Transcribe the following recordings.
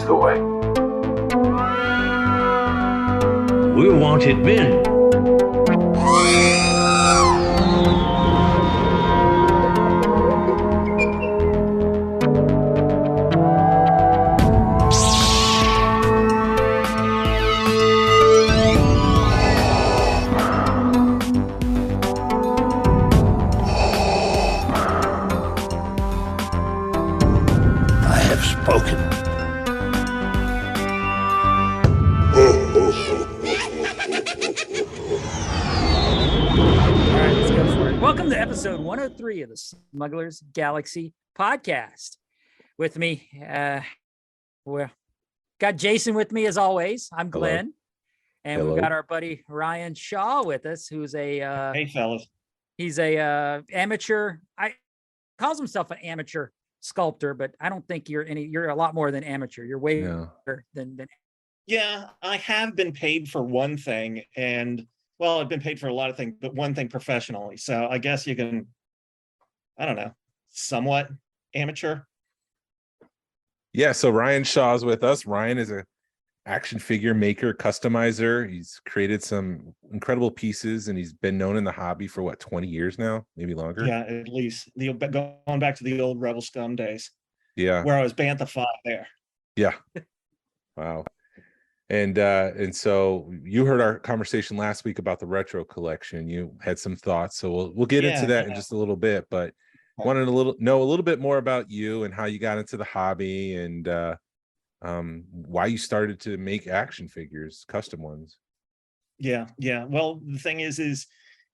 the way. We're wanted men. I have spoken. All right, let's go for it. Welcome to episode 103 of the Smugglers Galaxy podcast. With me, well, got Jason with me as always. I'm Hello. Glenn, and Hello. we've got our buddy Ryan Shaw with us, who's a Hey, fellas. he's a amateur. I calls himself an amateur sculptor, but I don't think you're any. You're a lot more than amateur. You're way No. better than Yeah, I have been paid for one thing, and well, I've been paid for a lot of things, but one thing professionally. So I guess you can, I don't know, somewhat amateur. Yeah, so Ryan Shaw's with us. Ryan is a action figure maker, customizer. He's created some incredible pieces, and he's been known in the hobby for what, 20 years now, maybe longer. Yeah, at least going back to the old Rebel Scum days Yeah. where I was Bantha 5 there. Yeah. Wow. And so you heard our conversation last week about the retro collection. You had some thoughts, so we'll get into that in just a little bit, but wanted to know a little bit more about you and how you got into the hobby and why you started to make action figures, custom ones. Yeah. Well, the thing is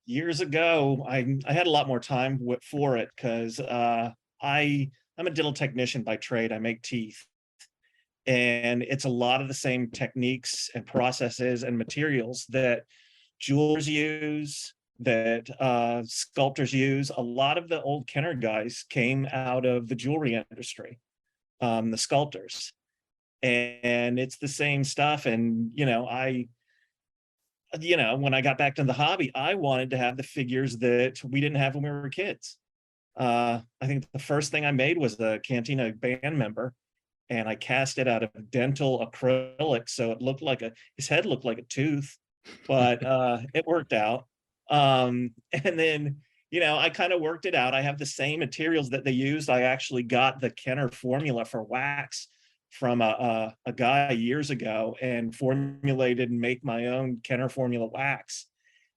years ago, I had a lot more time for it because I'm a dental technician by trade. I make teeth. And it's a lot of the same techniques and processes and materials that jewelers use, that sculptors use. A lot of the old Kenner guys came out of the jewelry industry, the sculptors. And it's the same stuff. And, when I got back to the hobby, I wanted to have the figures that we didn't have when we were kids. I think the first thing I made was the Cantina band member. And I cast it out of dental acrylic, so it looked like his head looked like a tooth, but it worked out. And then, I kind of worked it out. I have the same materials that they used. I actually got the Kenner formula for wax from a guy years ago and formulated and make my own Kenner formula wax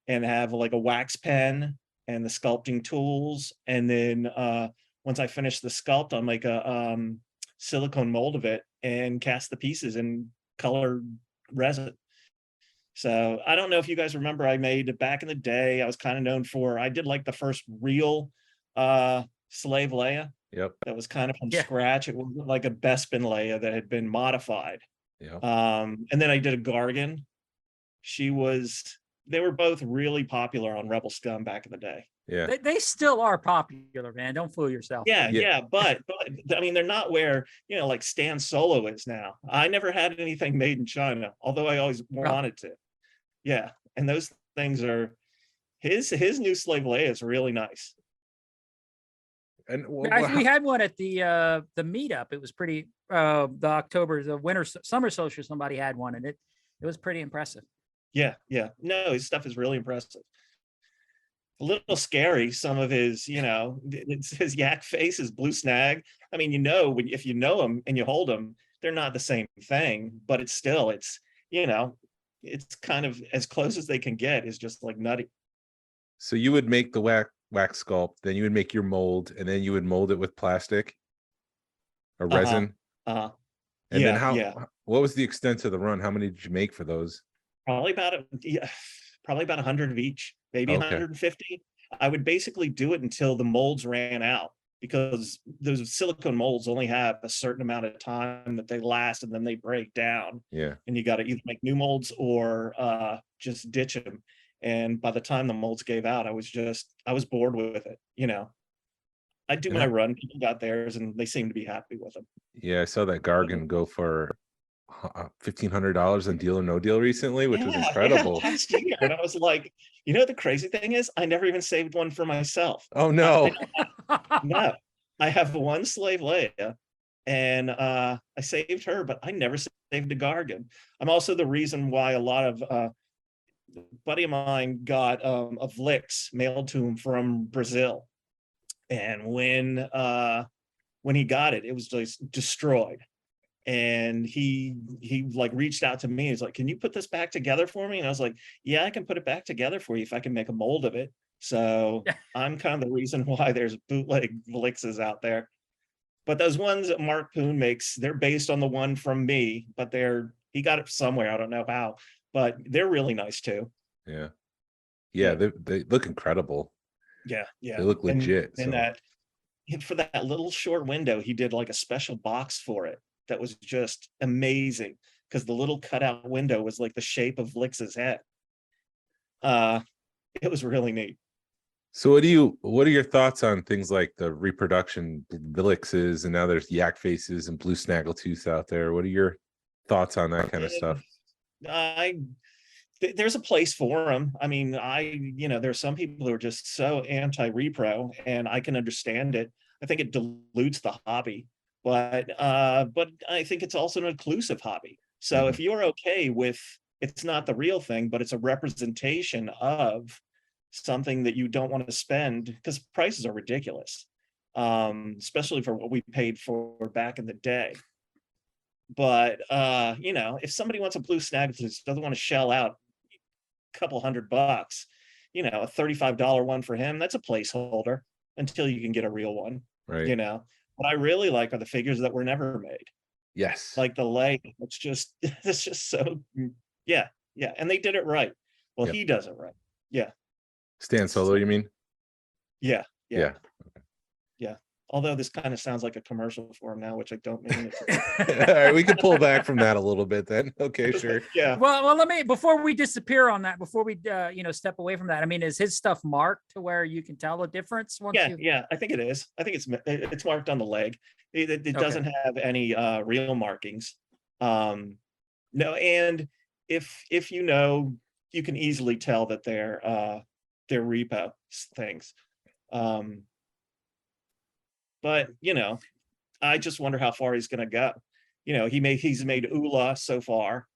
and have like a wax pen and the sculpting tools. And then once I finish the sculpt, I'll make a silicone mold of it and cast the pieces in colored resin. So I don't know if you guys remember, I made back in the day, I was kind of known for, I did like the first real Slave Leia. Yep. That was kind of from scratch. It wasn't like a Bespin Leia that had been modified. Yeah. And then I did a Gargan. They were both really popular on Rebel Scum back in the day. Yeah. they still are popular, man. Don't fool yourself. Yeah, but I mean, they're not where like Stan Solo is now. I never had anything made in China, although I always wanted to. Yeah, and those things are his new Slave Leia is really nice. And We had one at the meetup. It was pretty the summer social. Somebody had one, and it was pretty impressive. Yeah. No, his stuff is really impressive. A little scary. Some of his, it's his yak face, his blue snag. I mean, if you know them and you hold them, they're not the same thing, but it's kind of as close as they can get. Is just like nutty. So you would make the wax sculpt, then you would make your mold, and then you would mold it with plastic or resin. And then what was the extent of the run? How many did you make for those? Probably about 100 of each, maybe 150. I would basically do it until the molds ran out, because those silicone molds only have a certain amount of time that they last, and then they break down. Yeah. And you got to either make new molds or just ditch them. And by the time the molds gave out, I was bored with it. I do my run. People got theirs, and they seem to be happy with them. Yeah, I saw that Gargan go for $1,500 on Deal or No Deal recently, which was incredible. Last year. And I was like, the crazy thing is, I never even saved one for myself. Oh no. No, I have one Slave Leia, and I saved her, but I never saved a Gargan. I'm also the reason why a lot of a buddy of mine got a Vlix mailed to him from Brazil, and when he got it, it was just destroyed. And he like reached out to me. He's like, "Can you put this back together for me?" And I was like, "Yeah, I can put it back together for you if I can make a mold of it." So I'm kind of the reason why there's bootleg Vlixes out there. But those ones that Mark Poon makes, they're based on the one from me, but he got it somewhere. I don't know how, but they're really nice too. Yeah. Yeah, they look incredible. Yeah, yeah. They look legit. And that for that little short window, he did like a special box for it that was just amazing, because the little cutout window was like the shape of Vlix's head. It was really neat. So what are your thoughts on things like the reproduction Vlixes, and now there's Yak Faces and Blue Snaggletooth out there? What are your thoughts on that kind of stuff? There's a place for them. I mean, there's some people who are just so anti-repro, and I can understand it. I think it dilutes the hobby, but I think it's also an inclusive hobby. So if you're okay with, it's not the real thing, but it's a representation of something that you don't want to spend, because prices are ridiculous, especially for what we paid for back in the day. But if somebody wants a Blue Snaggletooth, doesn't want to shell out a couple $100, a $35 one for him, that's a placeholder until you can get a real one. Right. What I really like are the figures that were never made. Yes. Like the Leia. It's just so, yeah. And they did it right. Well, he does it right. Yeah. Stan Solo, you mean? Yeah. Yeah. Although this kind of sounds like a commercial for him now, which I don't mean. All right, we can pull back from that a little bit then. Okay, sure. Yeah. Well, let me, before we disappear on that, before we step away from that, I mean, is his stuff marked to where you can tell the difference? Yeah, I think it is. I think it's marked on the leg. It doesn't have any real markings. No, and if you can easily tell that they're repo things. But I just wonder how far he's going to go. He's made Ula so far,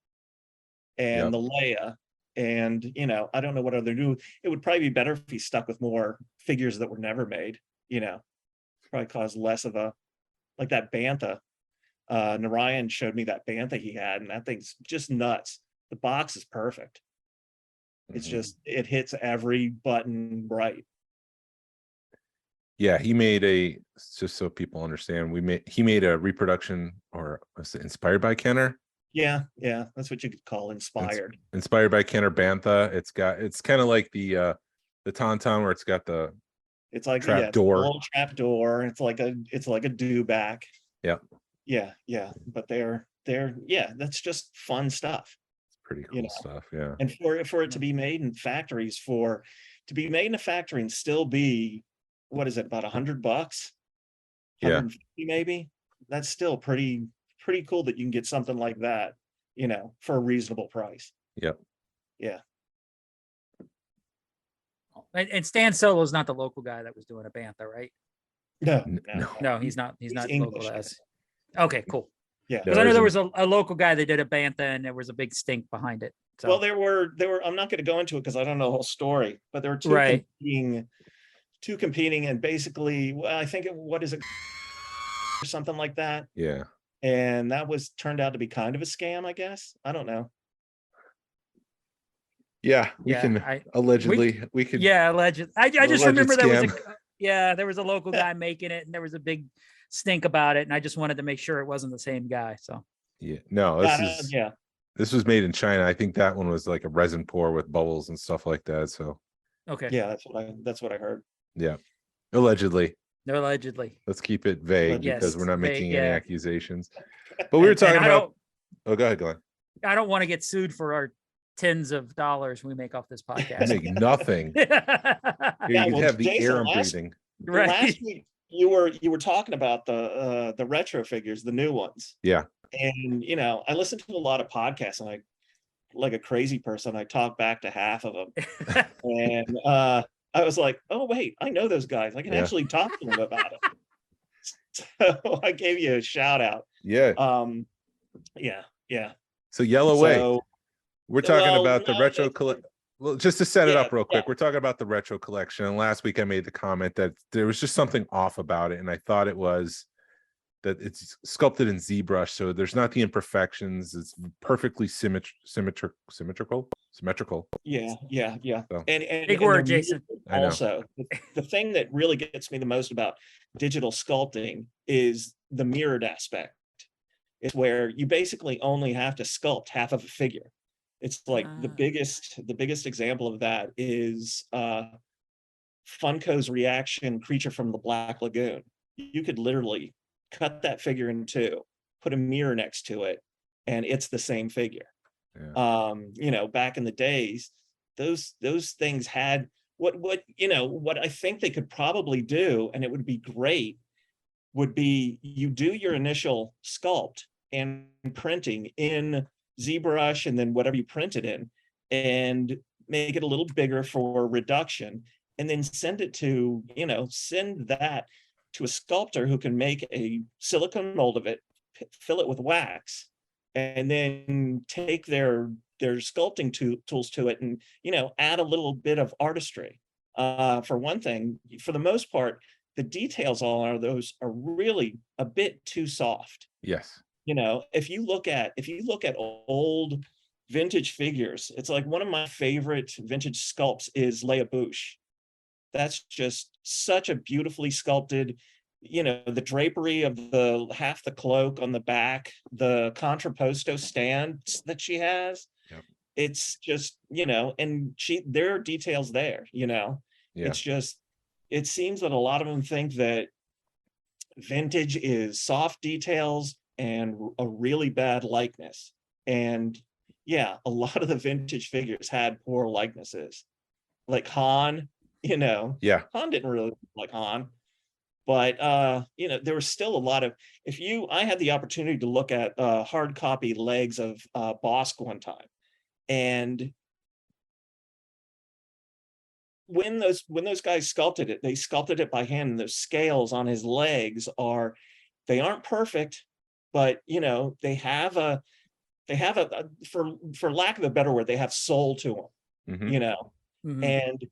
and the Leia, and I don't know what other new. It would probably be better if he stuck with more figures that were never made. Probably cause less of a, like that Bantha. Narayan showed me that Bantha he had, and that thing's just nuts. The box is perfect. It's just, it hits every button right. Yeah, he made just so people understand, he made a reproduction, or was it inspired by Kenner? Yeah, that's what you could call inspired. Inspired by Kenner Bantha. It's kind of like the Tauntaun, where it's got the trap door. A little trap door. It's like a dewback. Yeah. Yeah. But they're that's just fun stuff. It's pretty cool stuff. Yeah. And for it to be made in factories, to be made in a factory and still be, what is it, about $100? 150 maybe? That's still pretty cool that you can get something like that, for a reasonable price. Yep. Yeah. And Stan Solo is not the local guy that was doing a Bantha, right? No, he's not. He's not English, local to us. Okay, cool. Yeah. Because I know there was a local guy that did a Bantha, and there was a big stink behind it. So. Well, there were. I'm not going to go into it because I don't know the whole story, but there were two competing, and basically, I think what is it, or something like that. Yeah. And that turned out to be kind of a scam, I guess. I don't know. Yeah, we can allegedly. Yeah, allegedly. I just remember there was a local guy making it, and there was a big stink about it, and I just wanted to make sure it wasn't the same guy. So this was made in China. I think that one was like a resin pour with bubbles and stuff like that. So okay, yeah, that's what I heard. Yeah, allegedly. Let's keep it vague because we're not making any accusations. But we were talking about. Oh, go ahead, Glenn. I don't want to get sued for our tens of dollars we make off this podcast. I make nothing. You have the Jason, air I'm breathing. Right. Last week you were talking about the retro figures, the new ones. Yeah. And I listened to a lot of podcasts, and like a crazy person, I talked back to half of them. And I was like, oh wait, I know those guys. I can actually talk to them about it. So I gave you a shout out. Yeah. Yeah. So Yellow Way. So, We're talking well, about the no, retro that's- collection. Well, just to set it Yeah, up real quick, yeah. we're talking about the retro collection. And last week I made the comment that there was just something off about it. And I thought it was that it's sculpted in ZBrush. So there's not the imperfections. It's perfectly symmetrical. Yeah. So. And Big the word, music Jason. I know. Also, the thing that really gets me the most about digital sculpting is the mirrored aspect. It's where you basically only have to sculpt half of a figure. It's like the biggest example of that is Funko's reaction Creature from the Black Lagoon. You could literally cut that figure in two, put a mirror next to it, and it's the same figure. Yeah. You know, back in the days, those things had what I think they could probably do, and it would be great, would be you do your initial sculpt and printing in ZBrush and then whatever you print it in, and make it a little bigger for reduction, and then send it to, send that to a sculptor who can make a silicone mold of it, fill it with wax, and then take their sculpting tools to it and, add a little bit of artistry. For one thing, for the most part, the details on those are really a bit too soft. Yes. If you look at old vintage figures, it's like one of my favorite vintage sculpts is Leia Bouche. That's just such a beautifully sculpted, the drapery of the half the cloak on the back, the contrapposto stand that she has. Yep. It's just, and there are details there, Yeah. It's just, it seems that a lot of them think that vintage is soft details and a really bad likeness. And yeah, a lot of the vintage figures had poor likenesses. Like Han, Yeah. Han didn't really look like Han. But there was still a lot of, I had the opportunity to look at hard copy legs of Bossk one time. And when those guys sculpted it, they sculpted it by hand, and those scales on his legs they aren't perfect, but they have a for lack of a better word, they have soul to them. Mhm. And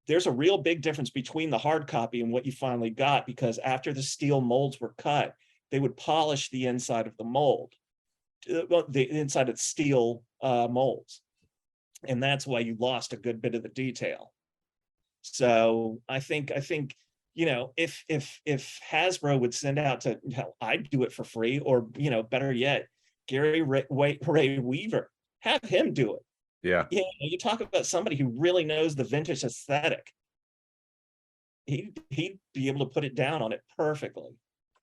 there's a real big difference between the hard copy and what you finally got, because after the steel molds were cut, they would polish the inside of the mold, the inside of steel molds. And that's why you lost a good bit of the detail. So I think, if Hasbro would send out to, hell, I'd do it for free, or, better yet, Gary Ray Weaver, have him do it. Yeah. You talk about somebody who really knows the vintage aesthetic. He'd be able to put it down on it perfectly.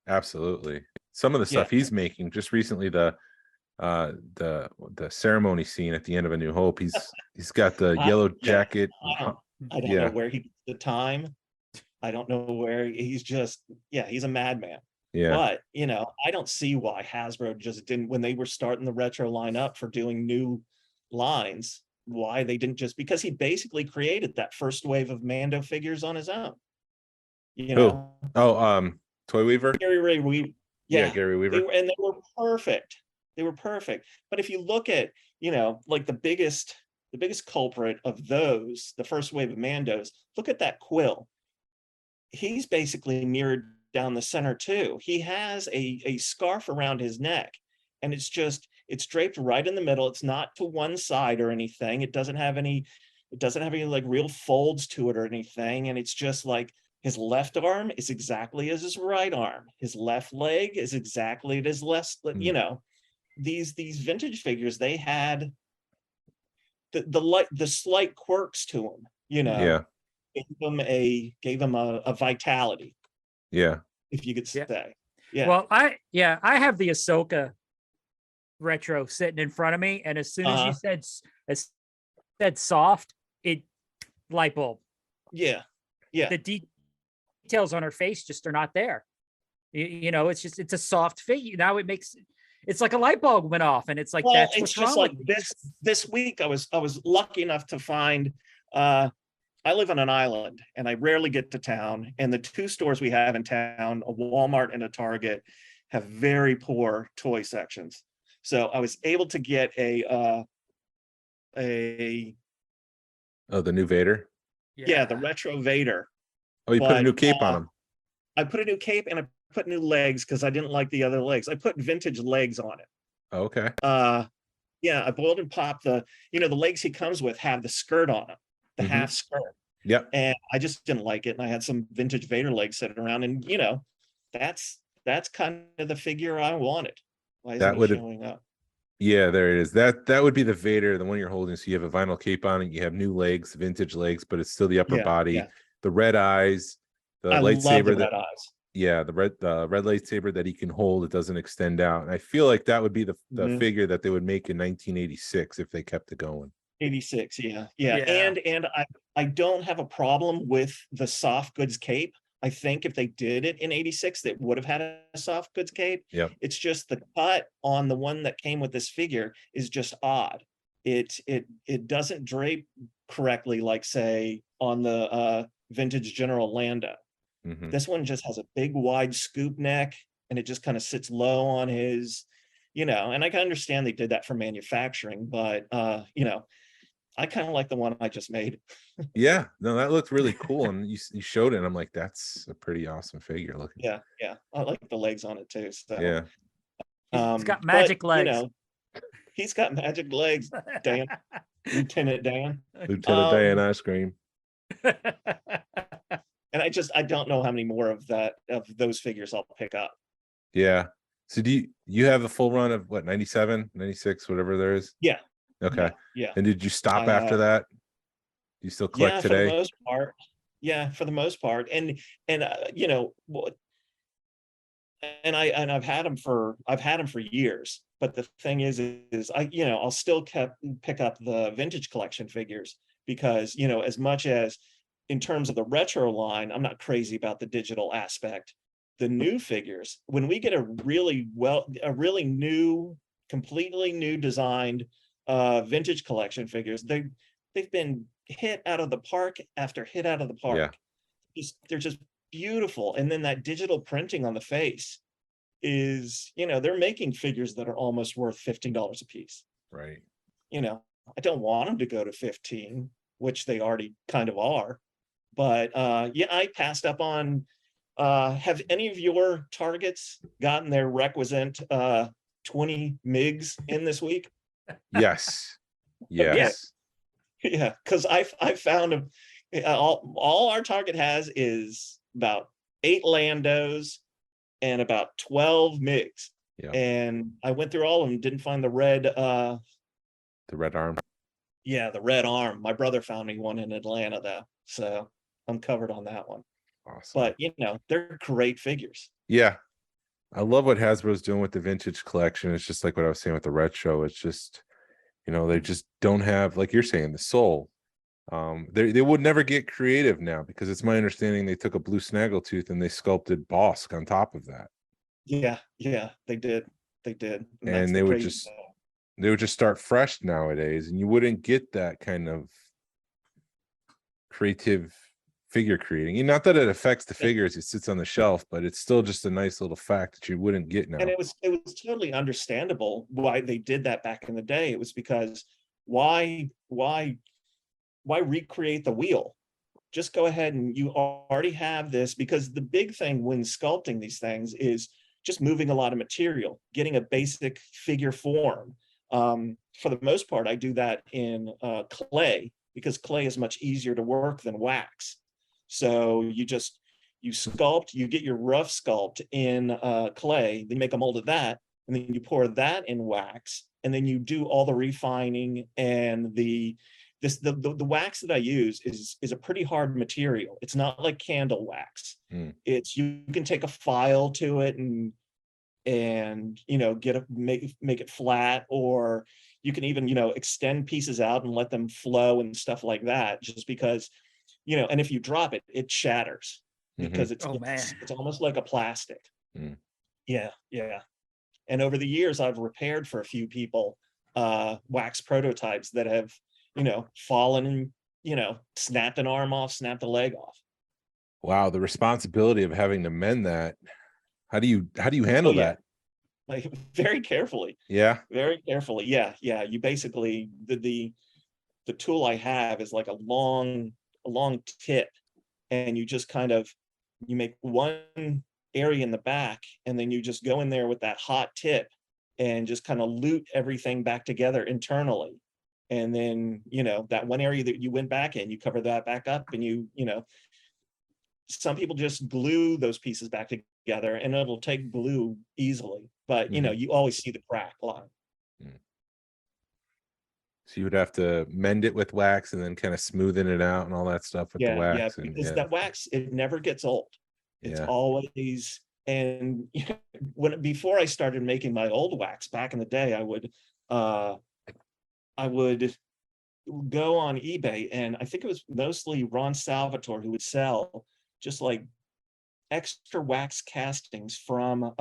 Absolutely. Some of the stuff he's making just recently, the ceremony scene at the end of A New Hope, he's got the yellow jacket. I don't know where he gets the time. I don't know where he's just, he's a madman. Yeah. But, I don't see why Hasbro just didn't, when they were starting the retro lineup for doing new lines, why they didn't just, because he basically created that first wave of Mando figures on his own. Toy Weaver? Gary Ray Weaver. Yeah, Gary Weaver. They were perfect. They were perfect. But if you look at, like the biggest culprit of those, the first wave of Mandos, look at that quill. He's basically mirrored down the center too. He has a scarf around his neck, and it's draped right in the middle. It's not to one side or anything. It doesn't have any like real folds to it or anything. And it's just like his left arm is exactly as his right arm. His left leg is exactly as his left, these vintage figures, they had the slight quirks to them, Yeah. gave them a vitality. Yeah. If you could say. Well, I have the Ahsoka retro sitting in front of me, and as soon as you said soft, it light bulb. Yeah. The details on her face just are not there. It's a soft figure. Now it's like a light bulb went off, and it's like, that's it's what's just wrong like with me. this week I was lucky enough to find I live on an island and I rarely get to town. And the two stores we have in town, a Walmart and a Target, have very poor toy sections. So I was able to get a Oh, the new Vader. the retro Vader. Oh, you put a But, new cape on him. I put a new cape and I put new legs because I didn't like the other legs. I put vintage legs on it. Oh, okay. Yeah, I boiled and popped the legs he comes with have the skirt on them, the Mhm. half skirt. Yep. And I just didn't like it. And I had some vintage Vader legs sitting around, and that's kind of the figure I wanted. Why isn't That he would've- showing up? Yeah, there it is. That would be the Vader, the one you're holding. So you have a vinyl cape on it. You have new legs, vintage legs, but it's still the upper Yeah, body, yeah. the red eyes, the I love the lightsaber red that eyes. yeah, the red lightsaber that he can hold. It doesn't extend out. And I feel like that would be the Mhm. figure that they would make in 1986 if they kept it going. 86, yeah. Yeah. And I don't have a problem with the soft goods cape. I think if they did it in 86, they would have had a soft goods cape. Yep. It's just the cut on the one that came with this figure is just odd. It doesn't drape correctly, like say on the vintage General Lando. Mhm. This one just has a big wide scoop neck and it just kind of sits low on his, and I can understand they did that for manufacturing, but I kind of like the one I just made. Yeah, no, that looked really cool. And you showed it, and I'm like, that's a pretty awesome figure looking. Yeah, I like the legs on it too. So Yeah. He's got but, magic legs. He's got magic legs, Dan. Lieutenant Dan. Lieutenant Dan ice cream. And I don't know how many more of those figures I'll pick up. Yeah. So do you have a full run of what, 97, 96, whatever there is? Yeah. Okay. Yeah. And did you stop I after have. that? Do you still collect Yeah, today? for the most part. Yeah, for the most part. And I've had them for years. But the thing is I'll still pick up the vintage collection figures because as much as in terms of the retro line, I'm not crazy about the digital aspect. The new figures, when we get a really new, completely new designed vintage collection figures, they've been hit out of the park after hit out of the park. Yeah. They're just beautiful. And then that digital printing on the face is, they're making figures that are almost worth $15 a piece. Right. I don't want them to go to 15, which they already kind of are. But I passed up on, have any of your targets gotten their requisite 20 MIGs in this week? Yes. Yes. Yeah, because I found them. All our Target has is about 8 Landos and about 12 MIGs. Yeah. And I went through all of them, didn't find the red. The red arm. Yeah, the red arm. My brother found me one in Atlanta though, so I'm covered on that one. Awesome. But they're great figures. Yeah. I love what Hasbro's doing with the vintage collection. It's just like what I was saying with the retro. It's just, they just don't have, like you're saying, the soul. They would never get creative now because it's my understanding they took a blue snaggletooth and they sculpted Bosk on top of that. Yeah, they did. And they would just start fresh nowadays, and you wouldn't get that kind of creative figure creating. And not that it affects the figures, it sits on the shelf, but it's still just a nice little fact that you wouldn't get now. And it was totally understandable why they did that back in the day. It was because why recreate the wheel? Just go ahead and you already have this, because the big thing when sculpting these things is just moving a lot of material, getting a basic figure form. For the most part, I do that in clay because clay is much easier to work than wax. So you sculpt, you get your rough sculpt in clay, then you make a mold of that, and then you pour that in wax, and then you do all the refining. And the wax that I use is a pretty hard material. It's not like candle wax. It's, you can take a file to it and make it flat, or you can even extend pieces out and let them flow and stuff like that, just because and if you drop it, it shatters because it's almost like a plastic. Yeah. And over the years, I've repaired for a few people wax prototypes that have fallen snapped an arm off, snapped a leg off. Wow, the responsibility of having to mend that. How do you handle that? Like very carefully. Yeah. Very carefully. Yeah. You basically the tool I have is like a long tip, and you just kind of you make one area in the back, and then you just go in there with that hot tip and just kind of lute everything back together internally. And then, that one area that you went back in, you cover that back up, and some people just glue those pieces back together, and it'll take glue easily, but you always see the crack line. So you would have to mend it with wax and then kind of smoothing it out and all that stuff with the wax. Yeah, because that wax, it never gets old. It's always, and before I started making my old wax back in the day, I would go on eBay, and I think it was mostly Ron Salvatore who would sell just like extra wax castings from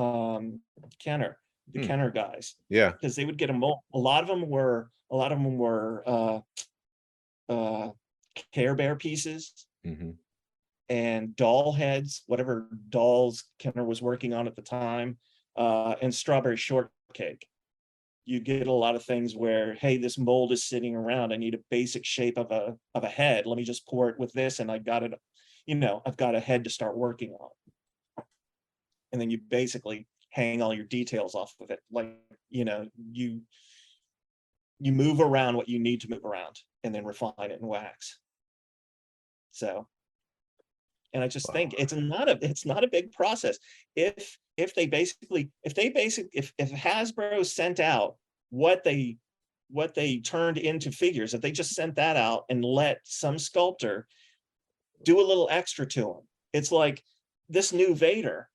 Kenner, the Kenner guys. Yeah, because they would get them all. A lot of them were Care Bear pieces and doll heads, whatever dolls Kenner was working on at the time, and strawberry shortcake. You get a lot of things where, hey, this mold is sitting around. I need a basic shape of a head. Let me just pour it with this, and I got it. I've got a head to start working on. And then you basically hang all your details off of it. Like, you move around what you need to move around, and then refine it in wax. So, and I just think it's not a big process. If Hasbro sent out what they turned into figures, if they just sent that out and let some sculptor do a little extra to them, it's like this new Vader.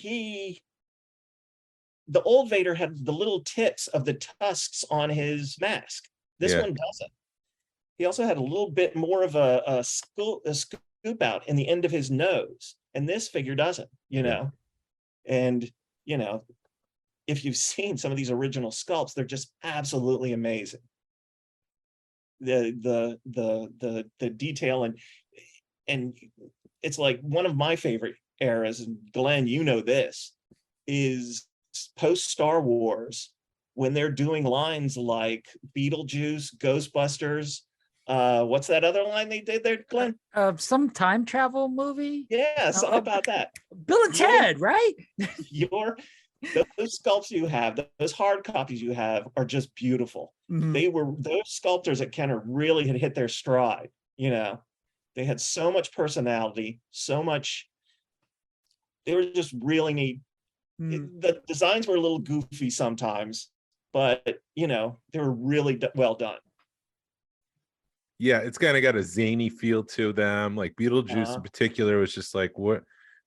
The old Vader had the little tips of the tusks on his mask. This one doesn't. He also had a little bit more of a scoop out in the end of his nose, and this figure doesn't. And if you've seen some of these original sculpts, they're just absolutely amazing. The detail, and it's like one of my favorite eras, and Glenn, this is post Star Wars, when they're doing lines like Beetlejuice, Ghostbusters. What's that other line they did there, Glenn? Some time travel movie. Yeah, something about that. Bill and Ted, right? Those sculpts you have, those hard copies you have, are just beautiful. Those sculptors at Kenner really had hit their stride. They had so much personality, so much. They were just really neat. The designs were a little goofy sometimes, but they were really well done. Yeah, it's kind of got a zany feel to them. Like Beetlejuice in particular was just like,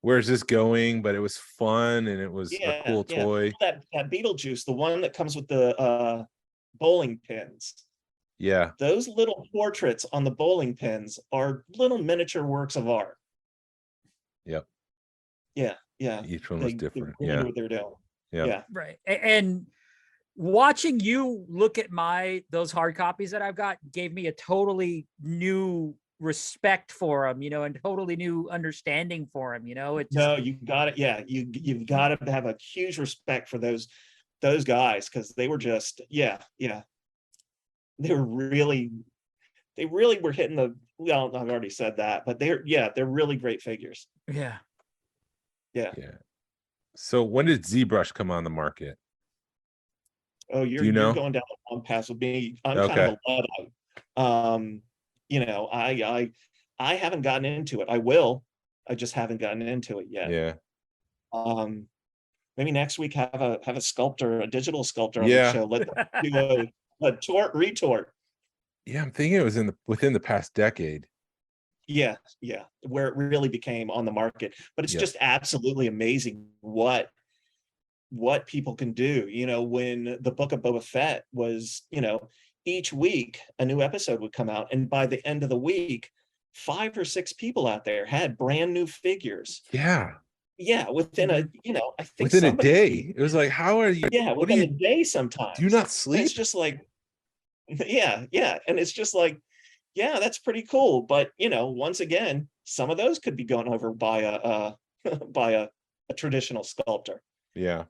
where's this going? But it was fun, and it was a cool toy. That Beetlejuice, the one that comes with the bowling pins. Yeah. Those little portraits on the bowling pins are little miniature works of art. Yep. Yeah. Each one was different. They really knew what they're doing. Yeah. Right. And watching you look at those hard copies that I've got gave me a totally new respect for them, and totally new understanding for them. No, you got it. Yeah, you've got to have a huge respect for those guys, because they were just they really were hitting the. Well, I've already said that, but they're really great figures. Yeah. So when did ZBrush come on the market? Oh, you're going down the wrong path with me. I'm kind of a Luddite. I haven't gotten into it. I will. I just haven't gotten into it yet. Yeah. Maybe next week have a sculptor, a digital sculptor on the show. Let them do a retort. Yeah, I'm thinking it was within the past decade. Yeah, where it really became on the market. But it's just absolutely amazing what people can do. When the Book of Boba Fett was, each week a new episode would come out, and by the end of the week, 5 or 6 people out there had brand new figures. Yeah, within I think within a day. It was like, how are you? Yeah, within a day sometimes. Do you not sleep? It's just like, yeah, and it's just like, yeah, that's pretty cool. But you know, once again, some of those could be gone over by a by a traditional sculptor. Yeah.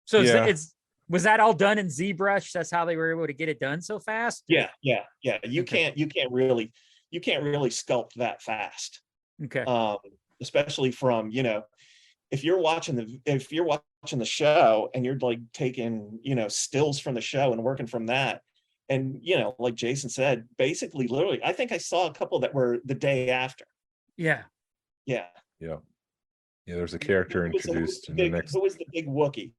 So Yeah. was that all done in ZBrush? That's how they were able to get it done so fast? Yeah, yeah, yeah. You Okay. can't really sculpt that fast. Okay. Especially from, you know, if you're watching the show and you're like taking, you know, stills from the show and working from that. And, you know, like Jason said, basically, literally, I think I saw a couple that were the day after. Yeah. Yeah. Yeah. Yeah. There's a character introduced in the next Who was the big Wookiee?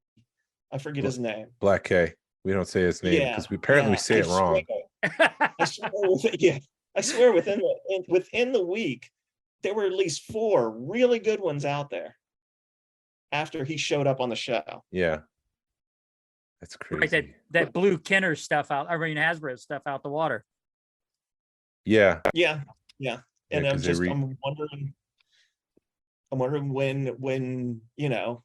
I forget his name. Black K. We don't say his name Yeah, because we apparently say it wrong. I swear within the week, there were at least 4 really good ones out there after he showed up on the show. Yeah. That's crazy. Right, that blew Kenner stuff out. I mean, Hasbro stuff out the water. Yeah. Yeah, yeah. And Yeah, I'm 'cause they just I'm wondering when, you know,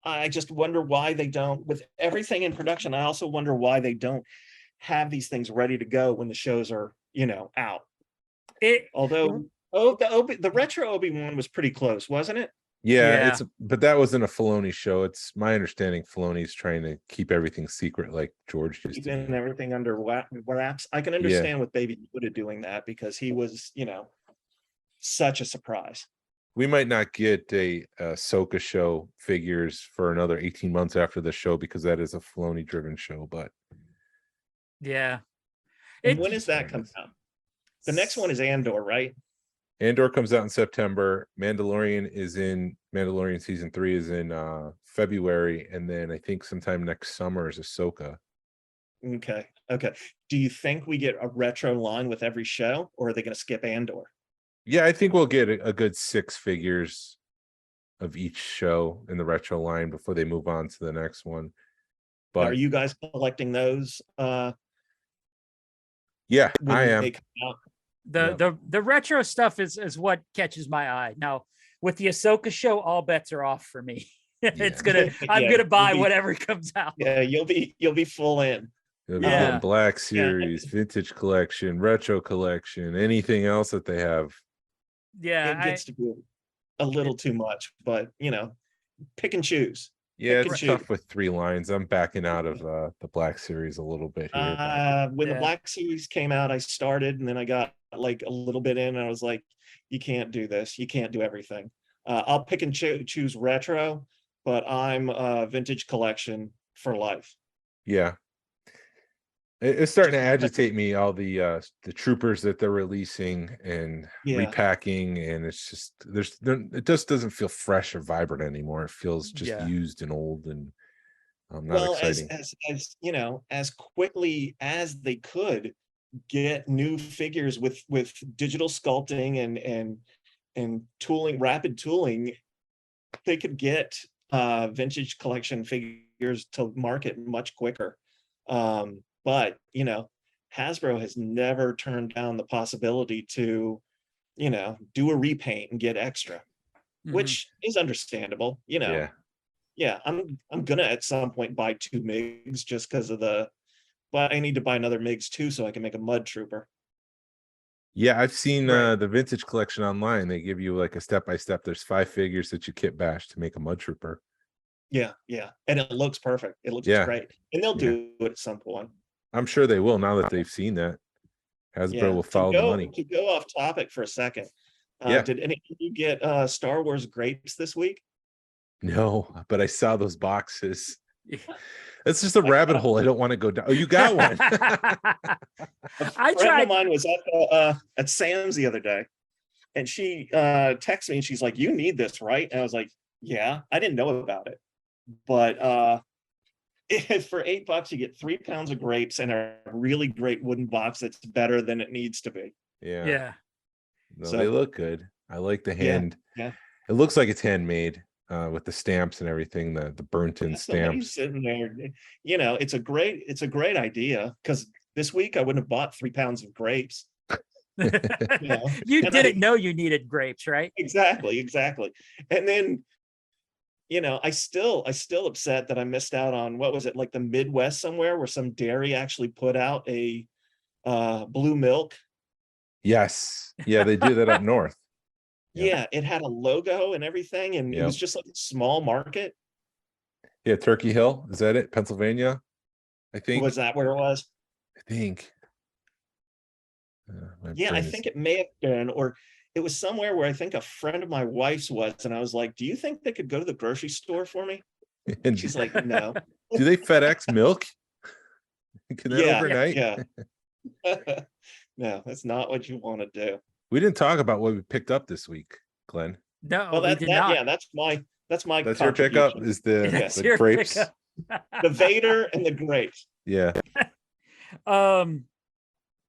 I just wonder why they don't, with everything in production. I also wonder why they don't have these things ready to go when the shows are, you know, out. Although, the retro Obi-Wan was pretty close, wasn't it? Yeah, but that wasn't a Filoni show. It's my understanding Filoni's trying to keep everything secret like George used to Keeping do. everything under wraps. I can understand with Baby Yoda doing that because he was, you know, such a surprise. We might not get a Ahsoka show figures for another 18 months after the show because that is a Filoni driven show, but yeah. And when is that coming out? The next one is Andor, right? Andor comes out in September. Mandalorian season 3 is in February, and then I think sometime next summer is Ahsoka. Okay. Do you think we get a retro line with every show, or are they going to skip Andor? Yeah, I think we'll get a good 6 figures of each show in the retro line before they move on to the next one. But are you guys collecting those? Yeah, I am. The retro stuff is what catches my eye. Now, with the Ahsoka show, all bets are off for me. I'm gonna buy whatever comes out. Yeah, you'll be full in. Black Series, Vintage Collection, Retro Collection, anything else that they have. Yeah, it gets to be a little too much, but you know, pick and choose. Yeah, it's tough with 3 lines. I'm backing out of the Black Series a little bit here. When the Black Series came out, I started, and then I got like a little bit in, and I was like, you can't do this. You can't do everything. I'll pick and choose retro, but I'm vintage collection for life. Yeah. It's starting to agitate me, all the troopers that they're releasing and repacking, and it's just it just doesn't feel fresh or vibrant anymore. It feels just used and old and not exciting. As you know, as quickly as they could get new figures with digital sculpting and tooling, rapid tooling, they could get vintage collection figures to market much quicker. But, you know, Hasbro has never turned down the possibility to, you know, do a repaint and get extra, which is understandable, you know. Yeah, I'm gonna at some point buy 2 MiGs just because of but I need to buy another MiGs too so I can make a mud trooper. Yeah, I've seen the vintage collection online. They give you like a step-by-step. There's 5 figures that you kit bash to make a mud trooper. Yeah, and it looks perfect. It looks great, and they'll do it at some point. I'm sure they will now that they've seen that. Hasbro will follow the money. To go off topic for a second, did any of you get Star Wars grapes this week? No, but I saw those boxes. It's just a rabbit hole I don't want to go down. Oh, you got one. A friend of mine was at Sam's the other day, and she texted me and she's like, "You need this, right?" And I was like, "Yeah." I didn't know about it, but for $8 you get 3 pounds of grapes and a really great wooden box that's better than it needs to be. No, so they look good. I like the hand. Yeah. It looks like it's handmade with the stamps and everything, the burnt in stamps. Sitting there, you know, it's a great idea, because this week I wouldn't have bought 3 pounds of grapes. You didn't know you needed grapes, right? Exactly. And then, I still upset that I missed out on, what was it, like the Midwest somewhere where some dairy actually put out a blue milk. Yes. Yeah, they do that up north. Yeah. Yeah, it had a logo and everything, and it was Yep. just like a small market. Yeah, Turkey Hill. Is that it? Pennsylvania? I think. Was that where it was? I think. My Yeah, I brain is- think it may have been, or it was somewhere where I think a friend of my wife's was, and I was like, do you think they could go to the grocery store for me? And She's like, no. do they FedEx milk? Can that Yeah, overnight? yeah. No, that's not what you want to do. We didn't talk about what we picked up this week, Glenn. No, Well, we did not. yeah, that's my That's your pickup. contribution. Is the That's the your grapes? pickup. The Vader and the grapes. Yeah.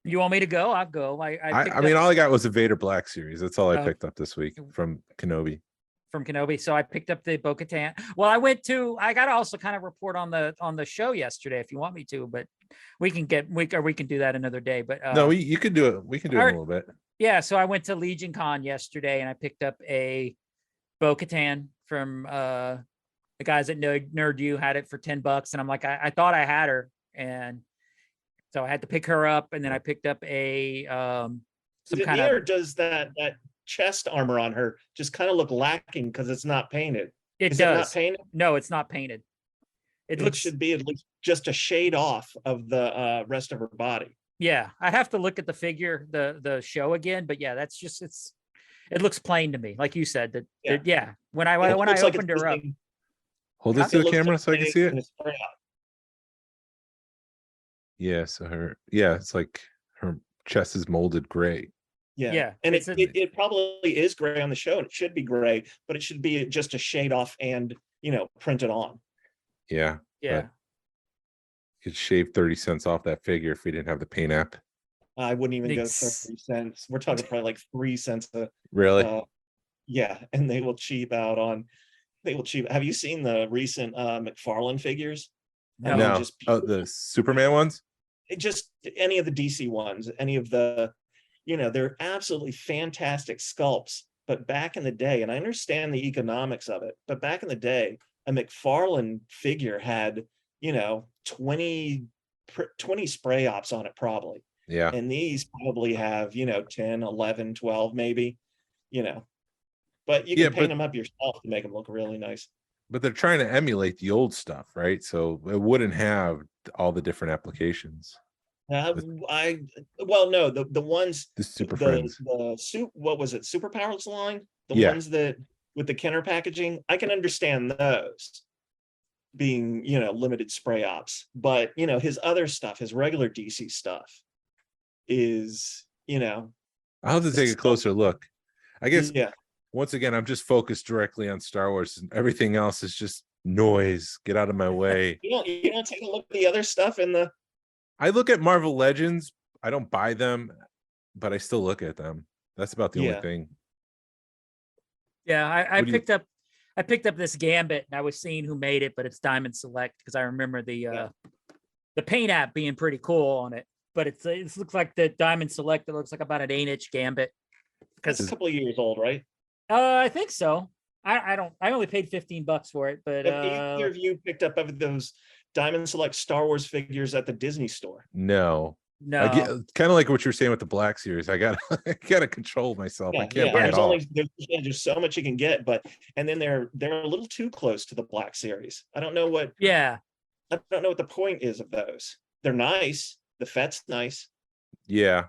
You want me to go? I'll go. I picked I mean, up all I got was the Vader Black series. That's all I Oh. picked up this week from Kenobi. from Kenobi. So I picked up the Bo-Katan. Well, I got to also kind of report on the show yesterday if you want me to, but we can do that another day. But No, you can do it. We can do it in a alright. little bit. yeah, so I went to Legion Con yesterday and I picked up a Bo-Katan from the guys at Nerd U had it for $10. And I'm like, I thought I had her. And so I had to pick her up. And then I picked up a some Is it kind neat, or of, does that chest armor on her just kind of look lacking because it's not painted? it Is it not does. painted? No, it's not painted. It It looks, should be at least just a shade off of the rest of her body. yeah, I have to look at the figure, the show again, but yeah, that's just, it looks plain to me. Like you said, Yeah. When I It when I looks like opened it's her up, missing- Hold it this to the looks camera like so I can it's see it. in a spray out. Yeah. So it's like her chest is molded gray. Yeah, and it's it probably is gray on the show, and it should be gray, but it should be just a shade off and printed on. Yeah. yeah. You could shave 30 cents off that figure if we didn't have the paint app. I wouldn't even go Ex- 30 cents. We're talking probably like 3 cents a Really? yeah, and they will cheap out on. They will cheap. Have you seen the recent McFarlane figures? I mean, No. just Oh, the Superman ones? just any of the DC ones, any of the, they're absolutely fantastic sculpts. But back in the day, and I understand the economics of it, but back in the day, a McFarlane figure had, 20 spray ops on it probably. Yeah. And these probably have, 10, 11, 12 maybe, but you can paint them up yourself to make them look really nice. But they're trying to emulate the old stuff, right? So it wouldn't have all the different applications. No, the ones, The Super Friends. what was it, Superpowers line? The Yeah. ones that with the Kenner packaging, I can understand those being, limited spray ops, but his other stuff, his regular DC stuff is, I'll have to take a closer look. I guess yeah. once again, I'm just focused directly on Star Wars, and everything else is just noise. Get out of my way. You don't take a look at the other stuff in the. I look at Marvel Legends. I don't buy them, but I still look at them. That's about the only Yeah. thing. Yeah, I What do you- picked up this Gambit and I was seeing who made it, but it's Diamond Select because I remember the paint app being pretty cool on it. But it looks like the Diamond Select. It looks like about an 8-inch Gambit. It's a couple of years old, right? I think so. I only paid $15 for it, but Have either of you picked up of those Diamond Select Star Wars figures at the Disney store? No. no. I get kind of like what you're saying with the Black Series. I gotta control myself. I can't buy it there's all. there's so much you can get, and then they're a little too close to the Black Series. I don't know what Yeah. the point is of those. They're nice. The Fett's nice. Yeah.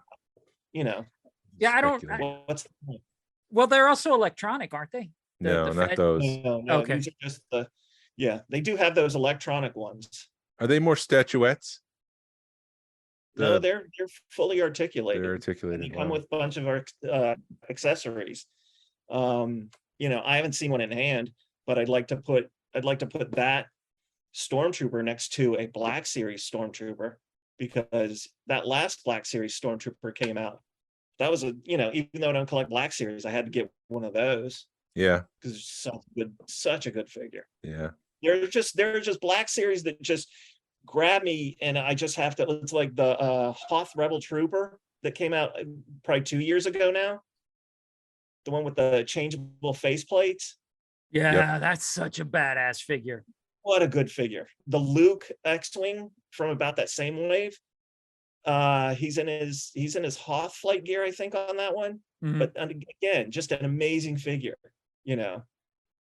Yeah, I don't. Speculative. What's the point? Well, they're also electronic, aren't they? No, the not Fed- those. No, Okay. these are just they do have those electronic ones. Are they more statuettes? No, The- they're fully articulated. They're And articulated. they come wow. with a bunch of accessories. I haven't seen one in hand, but I'd like to put that Stormtrooper next to a Black Series Stormtrooper, because that last Black Series Stormtrooper came out. That was even though I don't collect Black Series, I had to get one of those Yeah. because it's such a good figure. Yeah. They're just Black Series that just grab me, and I just have to. It's like the Hoth Rebel Trooper that came out probably 2 years ago now. The one with the changeable faceplates. Yeah, that's such a badass figure. What a good figure. The Luke X-Wing from about that same wave. He's in his Hoth flight gear, I think, on that one. Mhm. But again, just an amazing figure,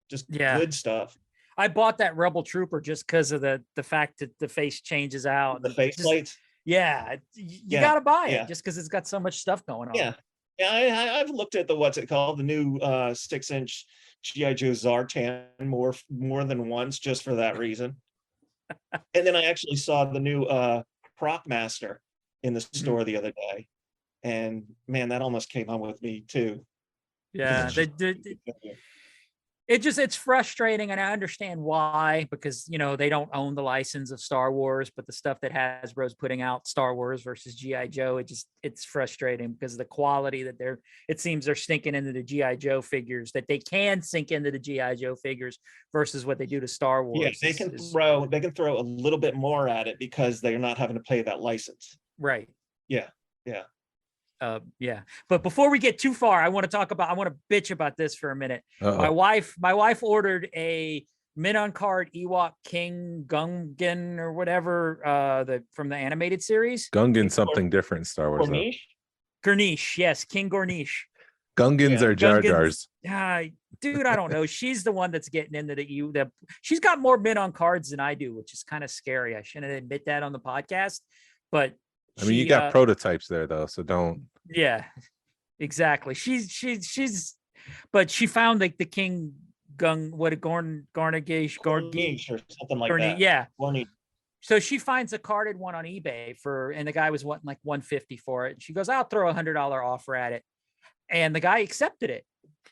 just Yeah. good stuff. I bought that Rebel Trooper just because of the fact that the face changes out. The face Just- plates. Yeah, you Yeah, gotta buy yeah. it just because it's got so much stuff going on. Yeah. Yeah, I've looked at the what's it called, the new 6-inch GI Joe Zartan more than once just for that reason. And then I actually saw the new Prop Master in the store the other day, and man, that almost came on with me too. Yeah, it's frustrating, and I understand why, because they don't own the license of Star Wars, but the stuff that Hasbro's putting out, Star Wars versus GI Joe, it's frustrating because of the quality that it seems they're sinking into the GI Joe figures, that they can sink into the GI Joe figures versus what they do to Star Wars. Yeah, they can throw a little bit more at it because they're not having to pay that license. Right. Yeah. Yeah. But before we get too far, I want to bitch about this for a minute. Uh-oh. My wife ordered a min on card Ewok King Gungan or whatever, from the animated series. Gungan something different, Star Wars. Corniche? Gornish, yes, King Gornish. Gungans Yeah, are Jar Gungans- Jars. Dude, I don't know. She's the one that's getting into she's got more min on cards than I do, which is kind of scary. I shouldn't admit that on the podcast, but I mean, you got prototypes there though, so don't. Yeah, exactly. But she found like the King Garnish Corniche or something like that. Yeah. Corniche. So she finds a carded one on eBay and the guy was wanting like $150 for it. And she goes, I'll throw $100 offer at it. And the guy accepted it.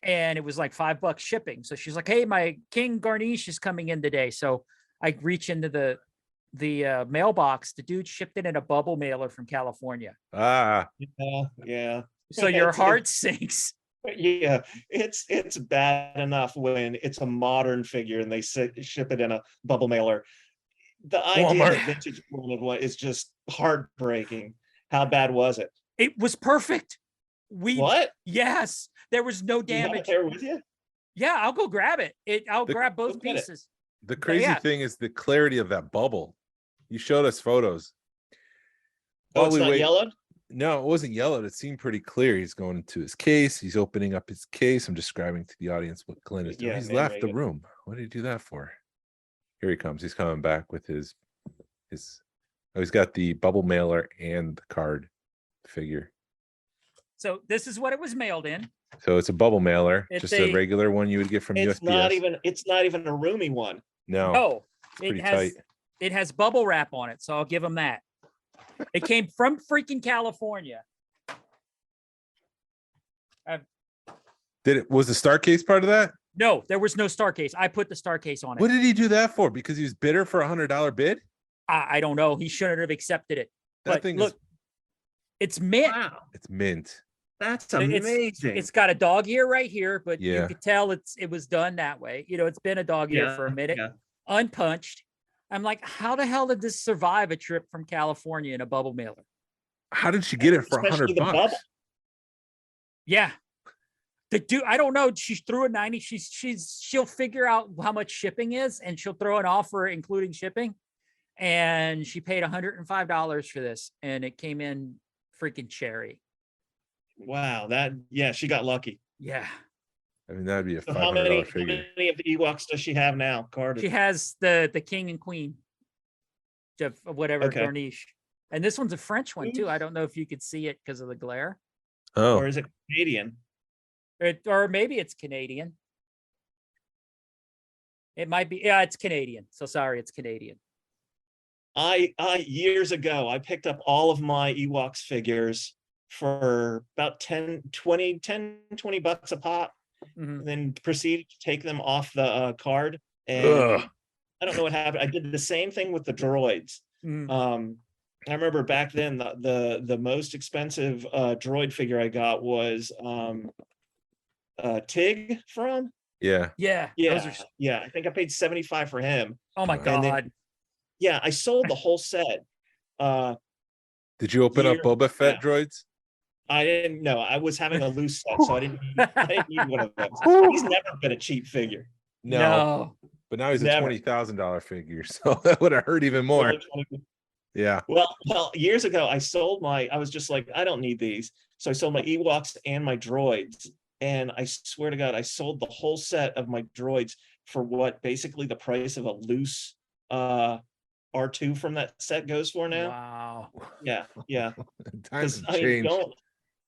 And it was like $5 shipping. So she's like, hey, my King Garnish is coming in today. So I reach into the mailbox. The dude shipped it in a bubble mailer from California. Yeah. So your heart sinks. Yeah, it's bad enough when it's a modern figure and they ship it in a bubble mailer. The idea that vintage one is just heartbreaking. How bad was it? It was perfect. What? Yes, there was no You have it damage. there with you? Yeah, I'll go grab it. I'll grab both get it. pieces. The crazy Yeah. thing is the clarity of that bubble. You showed us photos. Oh, While it's we not wait- yellowed? No, it wasn't yellowed. It seemed pretty clear. He's going into his case. He's opening up his case. I'm describing to the audience what Clint is doing. Yeah, He's man, left the Reagan. room. What did he do that for? Here he comes. He's coming back with his. Oh, he's got the bubble mailer and the card figure. So this is what it was mailed in. So it's a bubble mailer, It's just a a- regular one you would get from It's USPS. not even a roomy one. No, Oh, pretty it has tight. it has bubble wrap on it, so I'll give him that. It came from freaking California. Was the star case part of that? No, there was no star case. I put the star case on it. What did he do that for? Because he was bidder for $100 bid? I don't know. He shouldn't have accepted it. That But thing look, is it's mint. Wow, it's mint. that's It's- amazing. It's got a dog ear right here, but you Yeah. could tell it was done that way. It's been a dog ear for a minute, yeah. unpunched. I'm like, how the hell did this survive a trip from California in a bubble mailer? How did she get it for Especially $100? the bubble. Yeah. The dude, I don't know. She threw a 90. She'll figure out how much shipping is and she'll throw an offer including shipping. And she paid $105 for this and it came in freaking cherry. Wow, she got lucky. Yeah. I mean, that'd be a So $500 figure. how many of the Ewoks does she have now, carded? She has the king and queen of whatever Okay. Garnish. And this one's a French one too. I don't know if you could see it because of the glare. Oh, Or is it Canadian? Or maybe it's Canadian. It might be. Yeah, it's Canadian. So sorry, it's Canadian. I years ago, I picked up all of my Ewoks figures for about 20 bucks a pop, Mhm. and then proceeded to take them off the card. And Ugh. I don't know what happened. I did the same thing with the droids. Mhm. I remember back then the most expensive droid figure I got was Tig from. yeah. Yeah. Yeah, Those are, yeah. I think I paid 75 for him. oh my And then- God. Yeah, I sold the whole set. Did you open up Year- Boba Fett yeah. droids? I didn't know. I was having a loose set, so I didn't need one of those. He's never been a cheap figure. No. But now he's a Never. $20,000 figure, so that would have hurt even more. Yeah. Well, years ago, I was just like, I don't need these. So I sold my Ewoks and my droids. And I swear to God, I sold the whole set of my droids for what basically the price of a loose R2 from that set goes for now. Wow. Yeah, yeah. Times have I mean, changed.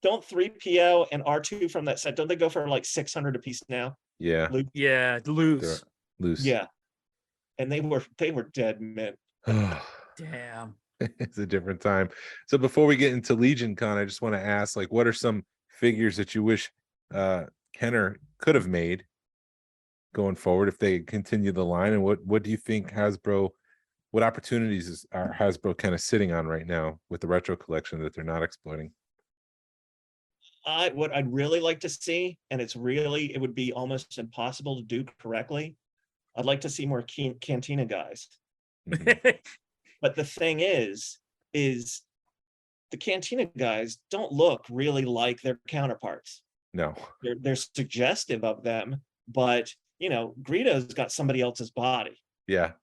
don't 3PO and R2 from that set, don't they go for like 600 a piece now? Yeah. Loose? Yeah, They're loose. loose. Yeah. And they were dead mint. Damn. It's a different time. So before we get into Legion Con, I just want to ask, like, what are some figures that you wish Kenner could have made going forward if they continue the line? And what do you think Hasbro, what opportunities are Hasbro kind of sitting on right now with the retro collection that they're not exploiting? What I'd really like to see, and it would be almost impossible to do correctly. I'd like to see more Cantina guys. Mhm. But the thing is the Cantina guys don't look really like their counterparts. No. They're suggestive of them, but you know, Greedo's got somebody else's body. Yeah.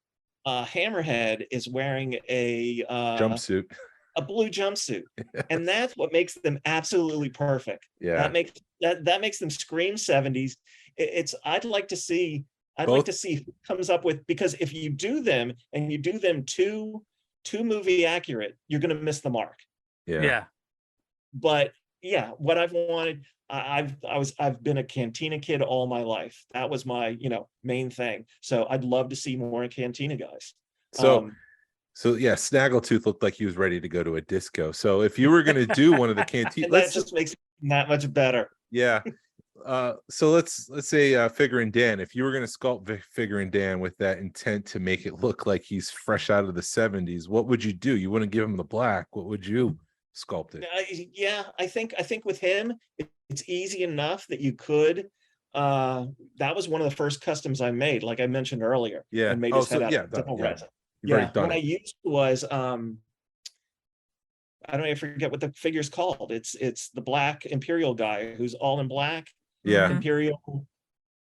Hammerhead is wearing a Jumpsuit. a blue jumpsuit, and that's what makes them absolutely perfect. Yeah. That makes them scream 70s. I'd like to see who comes up with, because if you do them and you do them too movie accurate, you're going to miss the mark. Yeah. But yeah, what I've wanted, I've been a Cantina kid all my life. That was my, main thing. So I'd love to see more Cantina guys. So yeah, Snaggletooth looked like he was ready to go to a disco. So if you were going to do one of the Cantina, that just makes it that much better. Yeah. So let's say Figuring Dan. If you were going to sculpt Figuring Dan with that intent to make it look like he's fresh out of the 70s, what would you do? You wouldn't give him the black. What would you sculpt it? I think with him, it's easy enough that you could. That was one of the first customs I made, like I mentioned earlier. Yeah. And made his head out of double resin. What I used was I don't even forget what the figure's called. It's the black Imperial guy who's all in black. Yeah. Imperial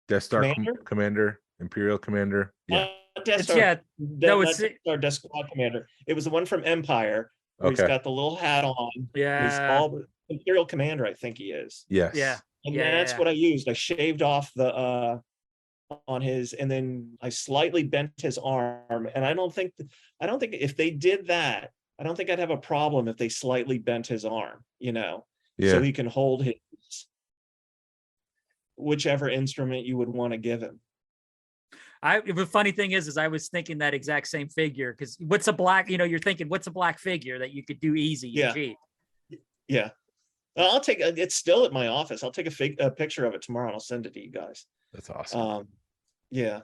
Death Star Commander, Imperial Commander. Yeah. Death Star, Death Squad Commander. It was the one from Empire where he's got the little hat on. Yeah. He's all Imperial Commander, I think he is. Yes. Yeah. And that's what I used. I shaved off the on his, and then I slightly bent his arm. And I don't think if they did that, I don't think I'd have a problem if they slightly bent his arm, so he can hold his whichever instrument you would want to give him. The funny thing is I was thinking that exact same figure, because what's a black, you're thinking, what's a black figure that you could do easy and cheap? Yeah. I'll take it's still at my office. I'll take a picture of it tomorrow and I'll send it to you guys. That's awesome. Yeah.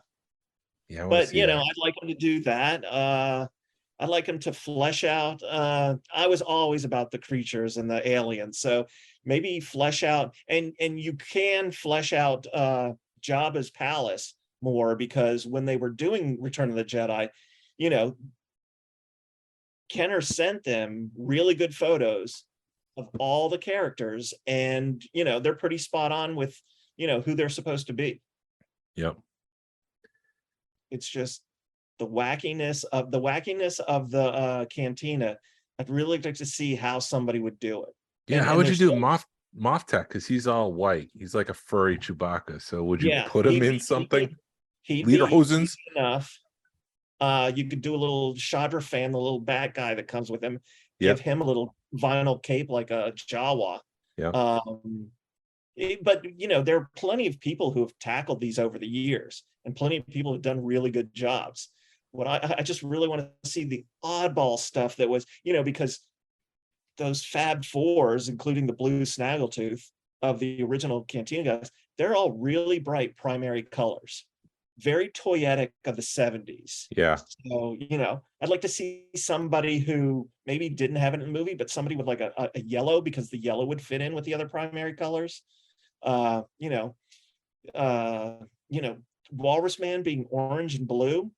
But I'd like him to do that. I'd like him to flesh out. I was always about the creatures and the aliens, so maybe flesh out, and you can flesh out Jabba's palace more, because when they were doing Return of the Jedi, Kenner sent them really good photos of all the characters, and they're pretty spot on with who they're supposed to be. Yep. It's just the wackiness of the Cantina. I'd really like to see how somebody would do it. Yeah, how would you do Moff Tech? Because he's all white. He's like a furry Chewbacca. So would you put him in something? Lederhosens enough. You could do a little Shadra fan, the little bat guy that comes with him. Yep. Give him a little vinyl cape like a Jawa. Yeah. But there are plenty of people who have tackled these over the years, and plenty of people have done really good jobs. What I just really want to see the oddball stuff that was, because those Fab Fours, including the blue Snaggletooth of the original Cantina guys, they're all really bright primary colors, very toyetic of the 70s. Yeah. So, I'd like to see somebody who maybe didn't have it in the movie, but somebody with like a yellow, because the yellow would fit in with the other primary colors. Walrus Man being orange and blue,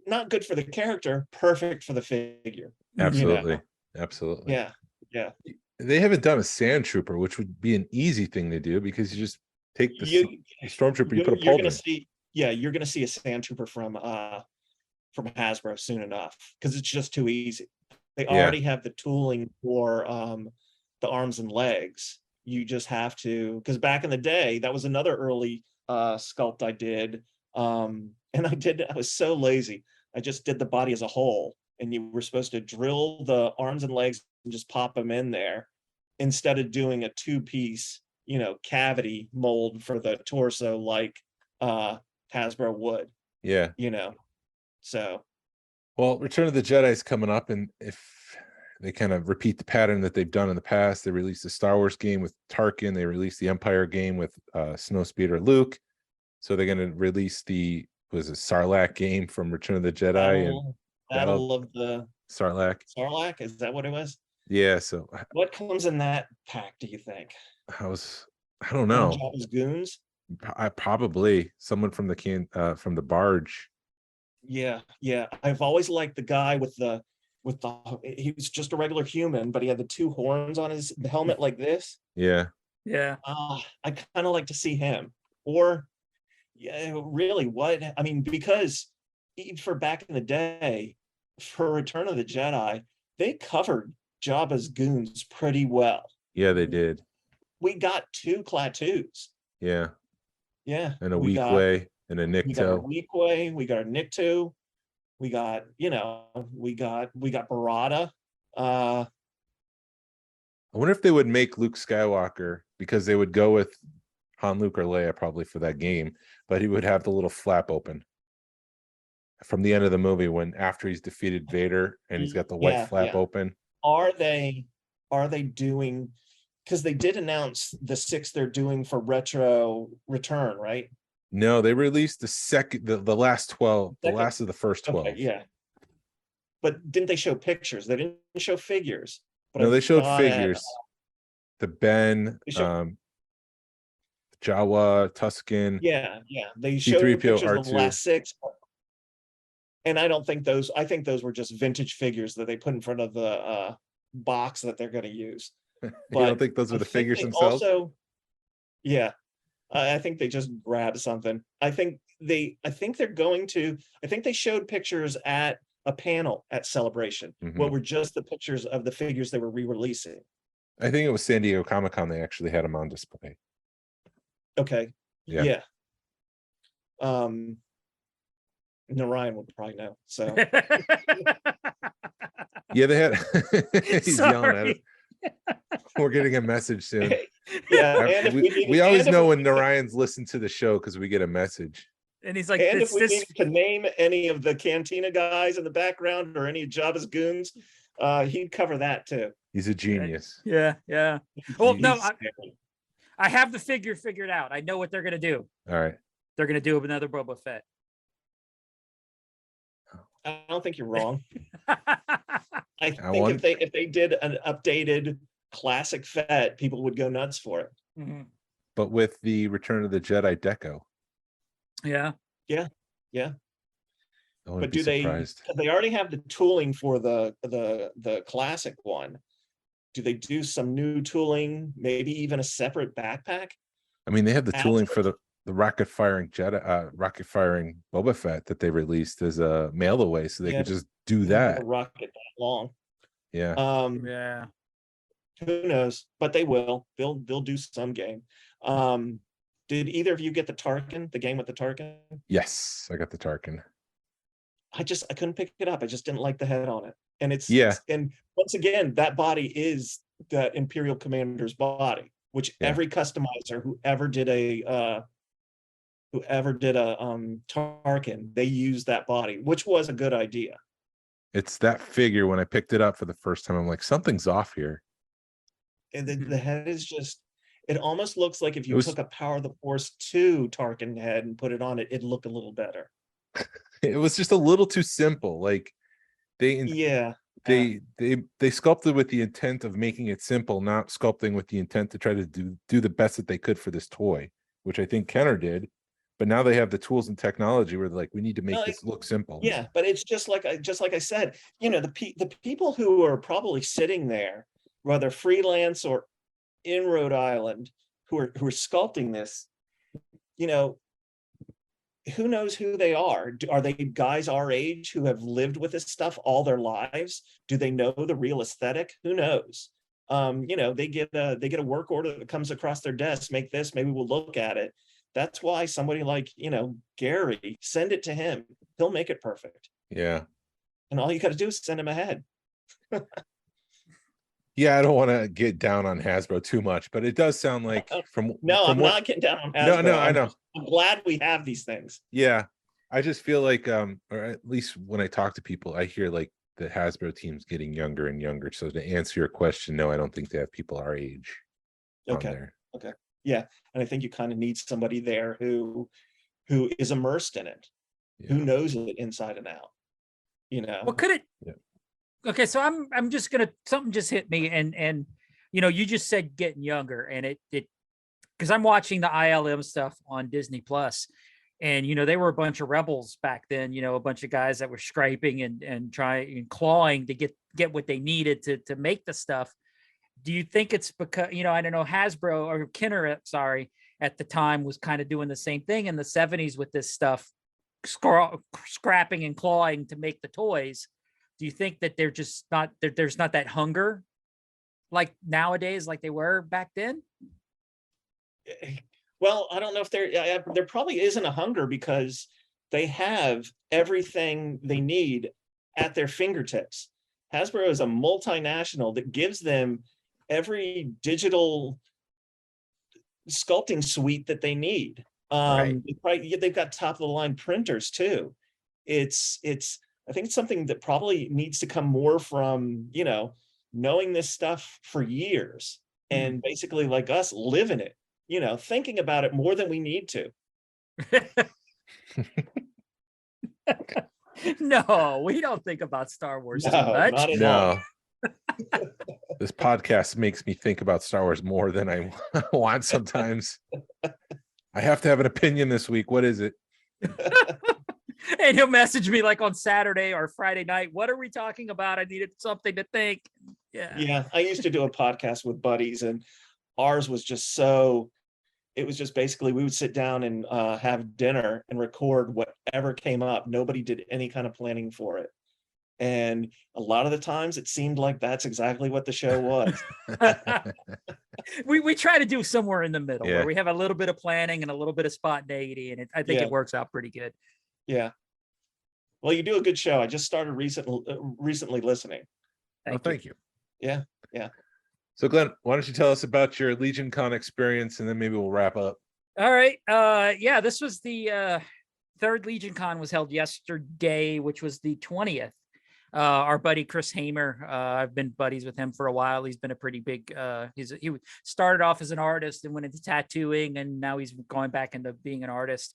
not good for the character, perfect for the figure. Absolutely. Absolutely. Yeah. They haven't done a Sand Trooper, which would be an easy thing to do, because you just take the You, stormtrooper, you put a you're gonna pauldron. see, yeah, you're gonna see a sand trooper from Hasbro soon enough, because it's just too easy. They Yeah. already have the tooling for the arms and legs. You just have to, because back in the day, that was another early sculpt I did. And I was so lazy. I just did the body as a whole, and you were supposed to drill the arms and legs and just pop them in there instead of doing a two-piece, cavity mold for the torso like Hasbro would, Yeah. So Well, Return of the Jedi is coming up, and if they kind of repeat the pattern that they've done in the past, they released a Star Wars game with Tarkin, they released the Empire game with Snowspeeder Luke, so they're going to release the Sarlacc game from Return of the Jedi and Battle of the Sarlacc. Sarlacc, is that what it was? Yeah, so What comes in that pack, do you think? I don't know. Jabba's goons? I probably someone from the barge. Yeah. I've always liked the guy with the he was just a regular human, but he had the two horns on his helmet like this. Yeah. Yeah. I kind of like to see him. Or yeah, really, because even for back in the day, for Return of the Jedi, they covered Jabba's goons pretty well. Yeah, they did. We got 2 Klaatu's. Yeah. Yeah. And a Weequay and a We got a Nikto. Weequay, we got a Nikto, we got, we got Barada. I wonder if they would make Luke Skywalker, because they would go with Han, Luke, or Leia probably for that game, but he would have the little flap open from the end of the movie when after he's defeated Vader and he's got the white flap open. Are they doing, because they did announce the 6 they're doing for Retro Return, right? No, they released the last 12, the last of the first 12. Okay, yeah. But didn't they show pictures? They didn't show figures. But No, they showed thought figures. The Ben, They showed- Jawa, Tusken. Yeah. They showed C-3PO, pictures of the R2. last 6. And I think those were just vintage figures that they put in front of the box that they're going to use. You don't think those are the figures they themselves? Also, yeah, I think they just grabbed something. I think they showed pictures at a panel at Celebration. Mhm. What were just the pictures of the figures they were re-releasing. I think it was San Diego Comic-Con. They actually had them on display. Okay. Yeah. Narayan would probably know. So Yeah, they had. He's yelling at us. Sorry. We're getting a message soon. yeah, and if We always know when needed- Narayan's listened to the show because we get a message. And he's like, And this, if we needed to name any of the Cantina guys in the background or any of Jabba's goons, he'd cover that too. He's a genius. yeah. Well, no, He's- I have the figure figured out. I know what they're gonna do. All right. They're gonna do another Boba Fett. I don't think you're wrong. I think want- if they did an updated classic Fett, people would go nuts for it. Mhm. But with the Return of the Jedi deco, Yeah. I wouldn't But be do they? surprised. They already have the tooling for the classic one. Do they do some new tooling? Maybe even a separate backpack? I mean, they have the Add tooling to for the rocket firing rocket firing Boba Fett that they released as a mail away, so they Yeah. could just do that. A rocket that long. Yeah. Yeah. Who knows? But they will. They'll do some game. Did either of you get the Tarkin? The game with the Tarkin? Yes, I got the Tarkin. I couldn't pick it up. I just didn't like the head on it. And Yeah. And once again, that body is the Imperial Commander's body, which Yeah. every customizer who ever did a Tarkin, they used that body, which was a good idea. It's that figure. When I picked it up for the first time, I'm like, something's off here. And Mhm. the head is just, it almost looks like if you was- took a Power of the Force 2 Tarkin head and put it on it, it'd look a little better. It was just a little too simple. Like they Yeah. they sculpted with the intent of making it simple, not sculpting with the intent to try to do the best that they could for this toy, which I think Kenner did. But now they have the tools and technology where they're like, we need to make No, this look simple. Yeah, but it's just like I said, the people who are probably sitting there, whether freelance or in Rhode Island, who are sculpting this, you know, who knows who they are? Are they guys our age who have lived with this stuff all their lives? Do they know the real aesthetic? Who knows? You know, they get a work order that comes across their desk, make this, maybe we'll look at it. That's why somebody like, you know, Gary, send it to him. He'll make it perfect. Yeah. And all you got to do is send him ahead. Yeah, I don't want to get down on Hasbro too much, but it does sound like from I'm what, not getting down on Hasbro. No, I know. I'm glad we have these things. Yeah. I just feel like or at least when I talk to people, I hear like the Hasbro team's getting younger and younger. So to answer your question, no, I don't think they have people our age on Okay. there. Okay. Yeah. And I think you kind of need somebody there who is immersed in it, who Yeah. knows it inside and out. You know, Well, could it? Yeah. Okay, so I'm just gonna, something just hit me, and you know, you just said getting younger, and it because I'm watching the ILM stuff on Disney Plus, and you know, they were a bunch of rebels back then. You know, a bunch of guys that were scraping and trying and clawing to get what they needed to make the stuff. Do you think it's because, you know, I don't know, Hasbro or Kenner, sorry, at the time was kind of doing the same thing in the 70s with this stuff, scrapping and clawing to make the toys? Do you think that they're just not there's not that hunger like nowadays, like they were back then? well, I don't know if there probably isn't a hunger because they have everything they need at their fingertips. Hasbro is a multinational that gives them every digital sculpting suite that they need. Right. They've got top of the line printers too. I think it's something that probably needs to come more from, you know, knowing this stuff for years and basically like us living it, you know, thinking about it more than we need to. No, we don't think about Star Wars too No, much. not at all. No. This podcast makes me think about Star Wars more than I want sometimes. I have to have an opinion this week. What is it? And he'll message me like on Saturday or Friday night. What are we talking about? I needed something to think. Yeah. Yeah, I used to do a podcast with buddies, and ours was just it was just basically we would sit down and have dinner and record whatever came up. Nobody did any kind of planning for it. And a lot of the times it seemed like that's exactly what the show was. we try to do somewhere in the middle Yeah. where we have a little bit of planning and a little bit of spontaneity, and I think Yeah. it works out pretty good. Yeah. Well, you do a good show. I just started recently listening. Thank you. Yeah. Yeah. So Glenn, why don't you tell us about your Legion Con experience and then maybe we'll wrap up. All right. Yeah, this was the third Legion Con was held yesterday, which was the 20th. Our buddy Chris Hamer, I've been buddies with him for a while. He's been a pretty big, he started off as an artist and went into tattooing, and now he's going back into being an artist.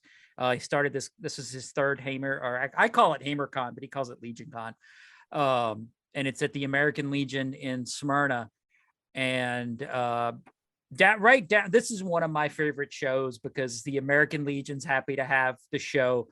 He started this is his third Hamer, or I call it Hamer Con, but he calls it Legion Con. And it's at the American Legion in Smyrna. And this is one of my favorite shows because the American Legion's happy to have the show.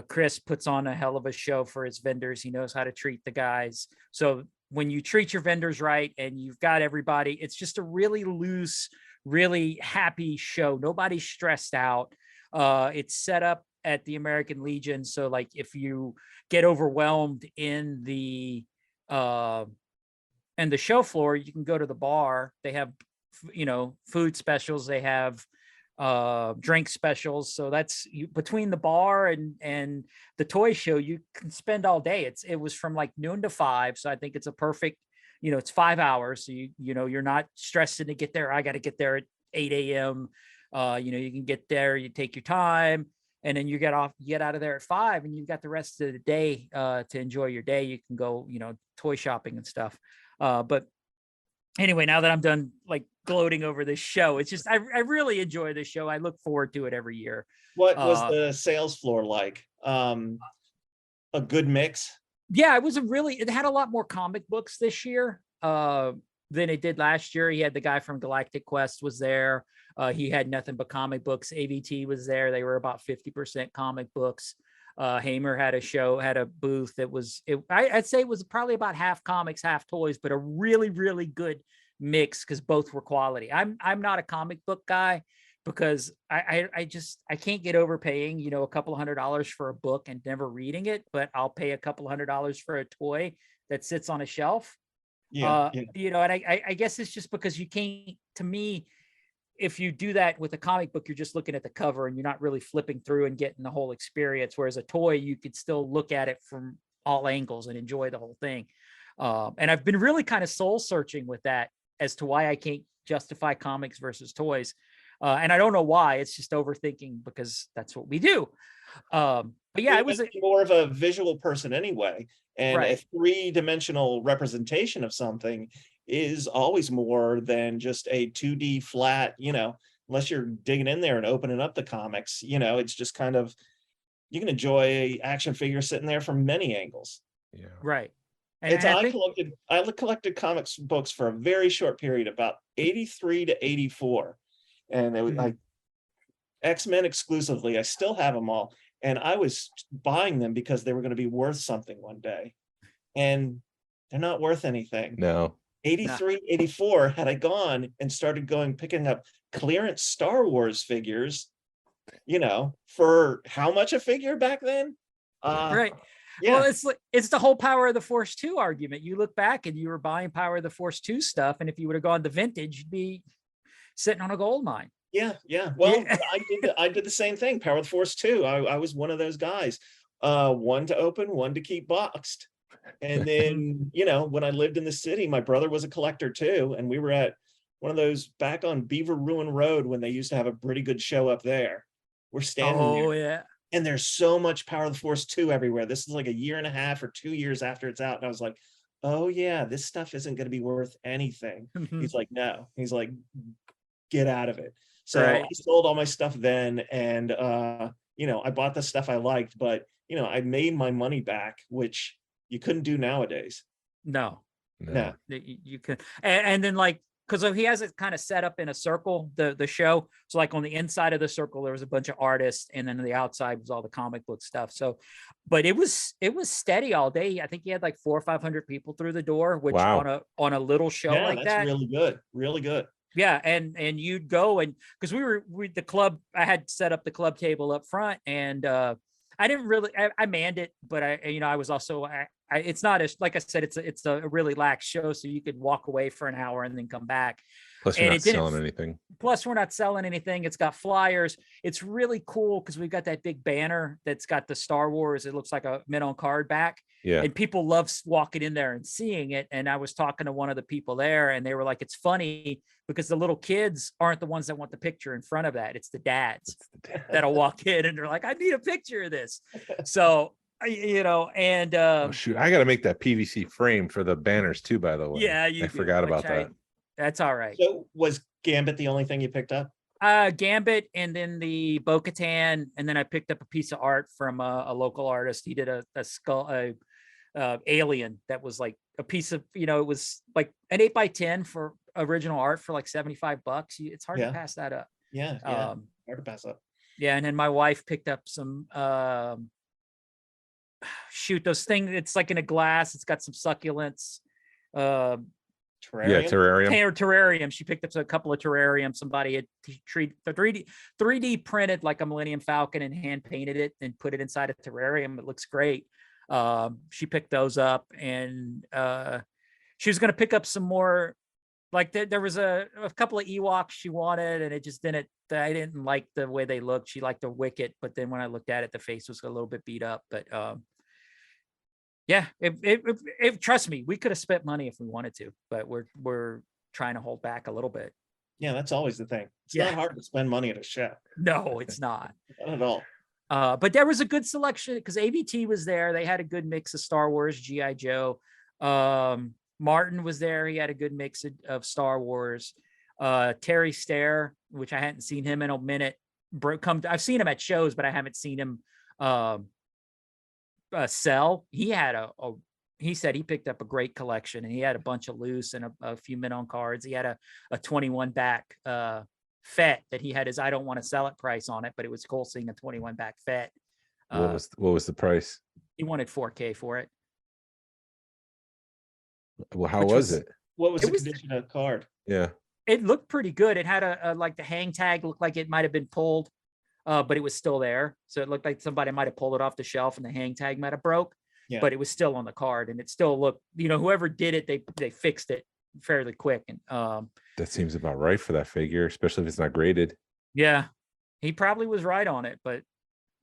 Chris puts on a hell of a show for his vendors. He knows how to treat the guys. So when you treat your vendors right and you've got everybody, it's just a really loose, really happy show. Nobody's stressed out. It's set up at the American Legion. So like if you get overwhelmed in the show floor, you can go to the bar. They have, you know, food specials. They have drink specials. So that's between the bar and the toy show, you can spend all day. It was from like noon to 5. So I think it's a perfect, you know, it's 5 hours. So you know, you're not stressing to get there. I got to get there at 8 a.m. You know, you can get there, you take your time, and then you get out of there at 5, and you've got the rest of the day to enjoy your day. You can go, you know, toy shopping and stuff. But anyway, now that I'm done like gloating over this show, it's just I really enjoy this show. I look forward to it every year. What was the sales floor like? A good mix? Yeah, it had a lot more comic books this year than it did last year. He had the guy from Galactic Quest was there. He had nothing but comic books. AVT was there. They were about 50% comic books. Hamer had a booth that was, I'd say it was probably about half comics, half toys, but a really, really good mix because both were quality. I'm not a comic book guy, because I can't get over paying, you know, a couple $100 for a book and never reading it, but I'll pay a couple $100 for a toy that sits on a shelf. Yeah, yeah. You know, and I guess it's just because you can't, to me, if you do that with a comic book, you're just looking at the cover and you're not really flipping through and getting the whole experience. Whereas a toy, you could still look at it from all angles and enjoy the whole thing. And I've been really kind of soul searching with that as to why I can't justify comics versus toys. And I don't know why. It's just overthinking because that's what we do. But yeah, it was more of a visual person anyway. And right. a three-dimensional representation of something is always more than just a 2D flat, you know, unless you're digging in there and opening up the comics, you know, it's just kind of, you can enjoy a action figure sitting there from many angles. Yeah. Right. And I collected comics books for a very short period, about 83 to 84. And it was like X-Men exclusively. I still have them all. And I was buying them because they were going to be worth something one day. And they're not worth anything. No. 83, 84, had I gone and started picking up clearance Star Wars figures, you know, for how much a figure back then? Right. Yeah. Well, it's the whole Power of the Force 2 argument. You look back and you were buying Power of the Force 2 stuff. And if you would have gone to vintage, you'd be sitting on a gold mine. Yeah. Well, I did the same thing. Power of the Force 2. I was one of those guys. One to open, one to keep boxed. And then, you know, when I lived in the city, my brother was a collector too. And we were at one of those back on Beaver Ruin Road when they used to have a pretty good show up there. We're standing there. Yeah. And there's so much Power of the Force 2 everywhere. This is like a year and a half or 2 years after it's out. And I was like, oh yeah, this stuff isn't going to be worth anything. He's like, no. He's like, get out of it. So I sold all my stuff then. And, you know, I bought the stuff I liked, but, you know, I made my money back, which you couldn't do nowadays. No. You could. And then like, because he has it kind of set up in a circle, the show. So like on the inside of the circle, there was a bunch of artists, and then on the outside was all the comic book stuff. So, but it was steady all day. I think he had like 400 or 500 people through the door, which on a little show like that, really good. Yeah, and you'd go, and because we the club, I had set up the club table up front, and I didn't really, I manned it, but I was also, it's not as, like I said, it's a really lax show, so you could walk away for an hour and then come back. Plus, you're not selling anything. Plus, we're not selling anything. It's got flyers. It's really cool because we've got that big banner that's got the Star Wars. It looks like a mint on card back. Yeah. And people love walking in there and seeing it. And I was talking to one of the people there, and they were like, it's funny because the little kids aren't the ones that want the picture in front of that. It's the dads that'll walk in and they're like, I need a picture of this. So, you know, and oh, shoot, I got to make that PVC frame for the banners too, by the way. Yeah, I forgot about that. That's all right. So was Gambit the only thing you picked up? Gambit, and then the Bo-Katan, and then I picked up a piece of art from a local artist. He did a skull, alien that was like a piece of, you know, it was like an 8x10 for original art for like $75. It's hard to pass that up. Yeah, hard to pass up. Yeah, and then my wife picked up some shoot, those things. It's like in a glass. It's got some succulents. Terrarium. Yeah, terrarium. She picked up a couple of terrariums. Somebody had 3D printed like a Millennium Falcon and hand painted it and put it inside a terrarium. It looks great. She picked those up, and she was going to pick up some more. Like there was a couple of Ewoks she wanted, and it just didn't. I didn't like the way they looked. She liked the Wicket, but then when I looked at it, the face was a little bit beat up. But yeah, trust me, we could have spent money if we wanted to, but we're trying to hold back a little bit. Yeah, that's always the thing. It's not hard to spend money at a show. No, it's not. Not at all. But there was a good selection because AVT was there. They had a good mix of Star Wars, G.I. Joe. Martin was there. He had a good mix of Star Wars. Terry Stair, which I hadn't seen him in a minute. I've seen him at shows, but I haven't seen him sell. He had he said he picked up a great collection, and he had a bunch of loose and a few mint on cards. He had a 21 back Fett that he had his I don't want to sell it price on it, but it was cool seeing a 21 back Fett. What was the price? He wanted $4K for it. Well, how was it? What was the condition of the card? Yeah. It looked pretty good. It had a like the hang tag looked like it might have been pulled, but it was still there. So it looked like somebody might have pulled it off the shelf and the hang tag might have broke. Yeah. But it was still on the card, and it still looked, whoever did it, they fixed it fairly quick. And That seems about right for that figure, especially if it's not graded. yeah, he probably was right on it, but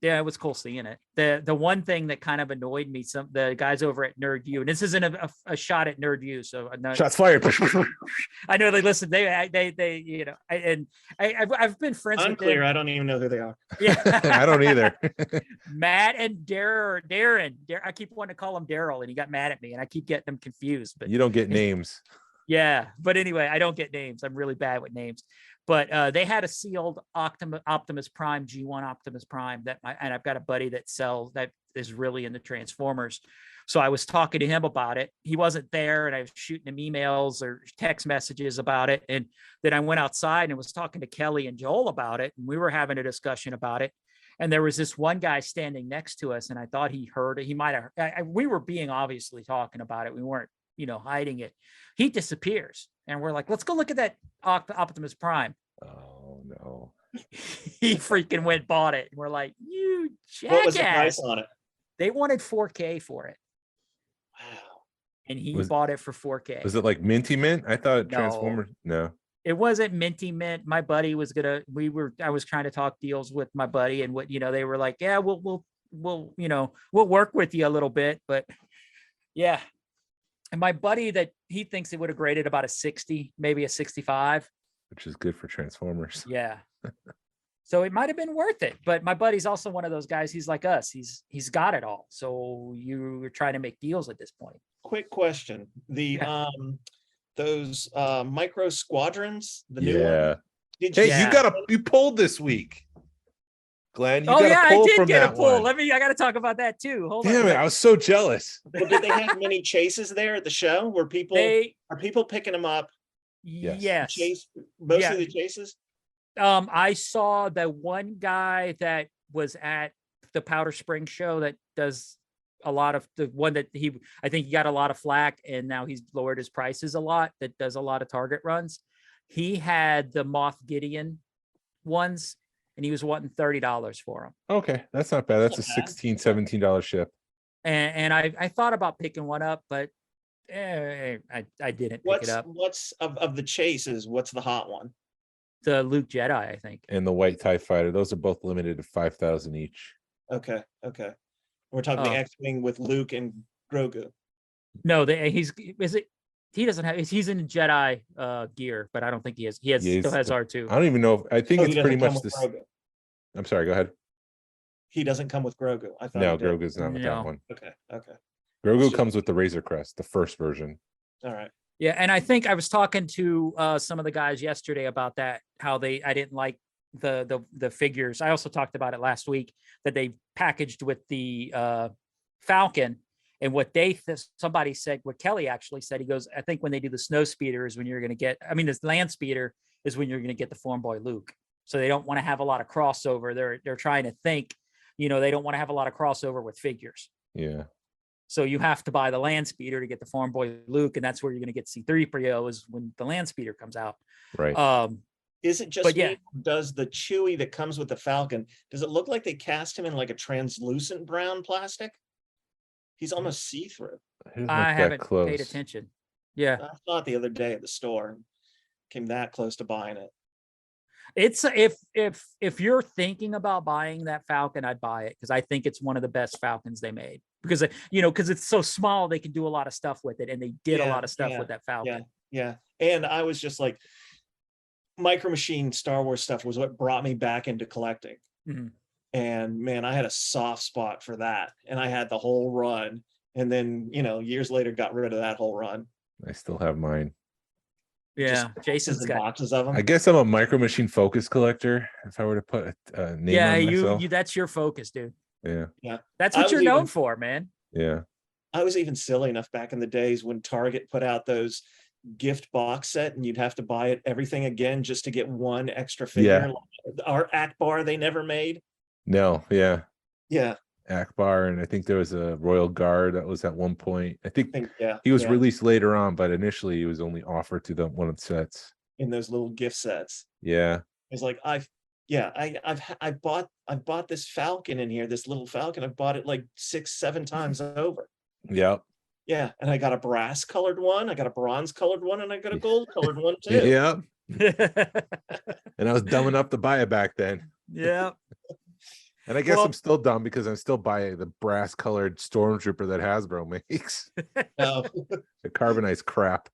yeah, it was cool seeing it. The one thing that kind of annoyed me, the guys over at Nerd View, and this isn't a shot at Nerd View, so Shots fired. I know they listen. I've been friends with Unclear. them. I don't even know who they are. Yeah, I don't either. Matt and Darren. I keep wanting to call him Daryl, and he got mad at me, and I keep getting them confused. But You don't get names. yeah, but anyway, I don't get names. I'm really bad with names. But they had a sealed Optimus Prime, G1 Optimus Prime and I've got a buddy that is really into Transformers. So I was talking to him about it. He wasn't there, and I was shooting him emails or text messages about it. And then I went outside and was talking to Kelly and Joel about it, and we were having a discussion about it. And there was this one guy standing next to us, and I thought he heard it. He might have. We were being obviously talking about it. We weren't, hiding it. He disappears, and we're like, let's go look at that Optimus Prime. Oh no. He freaking went bought it, and we're like, you What was the jackass. price on it? They wanted 4K for it, Wow. and he Was- bought it for 4K. Was it like Minty Mint? I thought No. Transformers. No. It wasn't minty mint. My buddy was I was trying to talk deals with my buddy, and they were like, yeah, we'll work with you a little bit, but yeah. And my buddy, that he thinks it would have graded about a 60, maybe a 65. Which is good for Transformers. Yeah. So it might have been worth it, but my buddy's also one of those guys. He's like us. He's got it all. So you were trying to make deals at this point. Quick question. The Yeah. those micro squadrons, the new one. Yeah. Did Hey, Yeah. you pulled this week. Glenn, you Oh got yeah, a I pull did from get a that pull. one. I got to talk about that too. Hold Damn on. it, I was so jealous. Well, did they have many chases there at the show? Where people are people picking them up? Yes. Chase most Yeah. of the chases. I saw the one guy that was at the Powder Springs show that does a lot of the one that I think he got a lot of flack, and now he's lowered his prices a lot. That does a lot of Target runs. He had the Moth Gideon ones, and he was wanting $30 for them. Okay, that's not bad. That's a Not bad. $16, $17 ship. And I thought about picking one up, but I didn't pick it up. What's of the chases? What's the hot one? The Luke Jedi, I think. And the white TIE fighter. Those are both limited to 5,000 each. Okay. We're talking Oh. the X-wing with Luke and Grogu. No, he doesn't have. He's in Jedi gear, but I don't think he has. Yeah, Still has R2. I don't even know. I think Oh, he it's pretty doesn't come much with this. Grogu. I'm sorry, go ahead. He doesn't come with Grogu. I thought. No, he did. Grogu's not with No. that one. Okay. Grogu So- comes with the Razor Crest, the first version. All right. Yeah, and I think I was talking to some of the guys yesterday about that. How I didn't like the figures. I also talked about it last week that they packaged with the Falcon, and what somebody said, what Kelly actually said. He goes, I think when they do the snow speeder is when you're going to get. I mean, this land speeder is when you're going to get the Form Boy Luke. So they don't want to have a lot of crossover. They're trying to think. They don't want to have a lot of crossover with figures. Yeah. So you have to buy the land speeder to get the Farm Boy Luke, and that's where you're going to get C-3PO is when the land speeder comes out. Right. Is it just But yeah. me? Does the Chewie that comes with the Falcon, does it look like they cast him in like a translucent brown plastic? He's almost see-through. It doesn't I look that haven't close. paid attention. Yeah, I saw it the other day at the store and came that close to buying it. it's if you're thinking about buying that Falcon, I'd buy it because I think it's one of the best Falcons they made. Because because it's so small, they can do a lot of stuff with it, and they did a Yeah, lot of stuff yeah, with that Falcon. Yeah. And I was just like, Micro Machine Star Wars stuff was what brought me back into collecting. Mhm. And man, I had a soft spot for that. And I had the whole run. And then, years later, got rid of that whole run. I still have mine. Yeah, Just Jason's boxes and got. boxes of them. I guess I'm a Micro Machine Focus collector. If I were to put a name Yeah, on myself. you that's your focus, dude. Yeah. That's I what you're was known even- for, man. Yeah. I was even silly enough back in the days when Target put out those gift box set and you'd have to buy it everything again just to get one extra figure. Our Akbar they never made. No. Yeah. Yeah. Akbar, and I think there was a Royal Guard that was at one point. I think Yeah. he was yeah. released later on, but initially he was only offered to one of the sets. in those little gift sets. Yeah. It's like I've bought this Falcon in here, this little Falcon. I've bought it like 6-7 times over. Yep. Yeah, and I got a brass colored one, I got a bronze colored one, and I got a gold colored one too. Yep. And I was dumb enough to buy it back then. Yeah. And I guess Well- I'm still dumb because I'm still buying the brass colored Stormtrooper that Hasbro makes. No, The carbonized crap.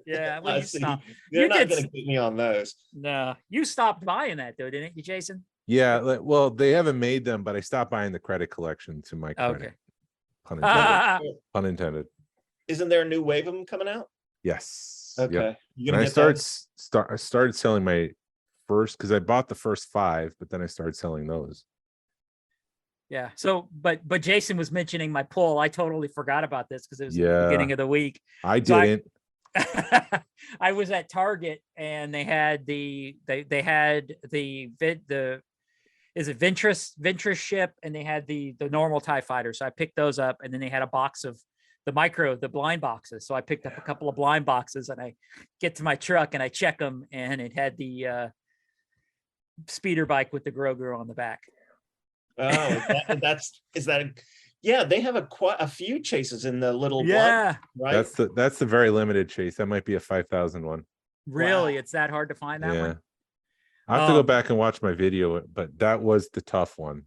Yeah. Well, you see, stopped. they're You not did gonna s- get me on those. No, you stopped buying that though, didn't you, Jason? Yeah, well, they haven't made them, but I stopped buying the credit collection to my credit. Okay. Pun intended. Ah, Pun intended. Isn't there a new wave of them coming out? Yes. Okay, Yep. you And gonna I get started selling my first because I bought the first 5, but then I started selling those. yeah. So, but Jason was mentioning my poll. I totally forgot about this because it was the Yeah. beginning of the week. I So didn't. I was at Target and they had the is it Ventress ship, and they had the normal TIE fighter. So I picked those up, and then they had a box of the blind boxes. So I picked up a couple of blind boxes, and I get to my truck and I check them, and it had the speeder bike with the Grogu on the back. Oh, is that yeah, they have quite a few chases in the little block, Yeah, right? That's the very limited chase. That might be a 5,000 one. really, Wow. it's that hard to find that Yeah. one. I have to go Um, back and watch my video, but that was the tough one.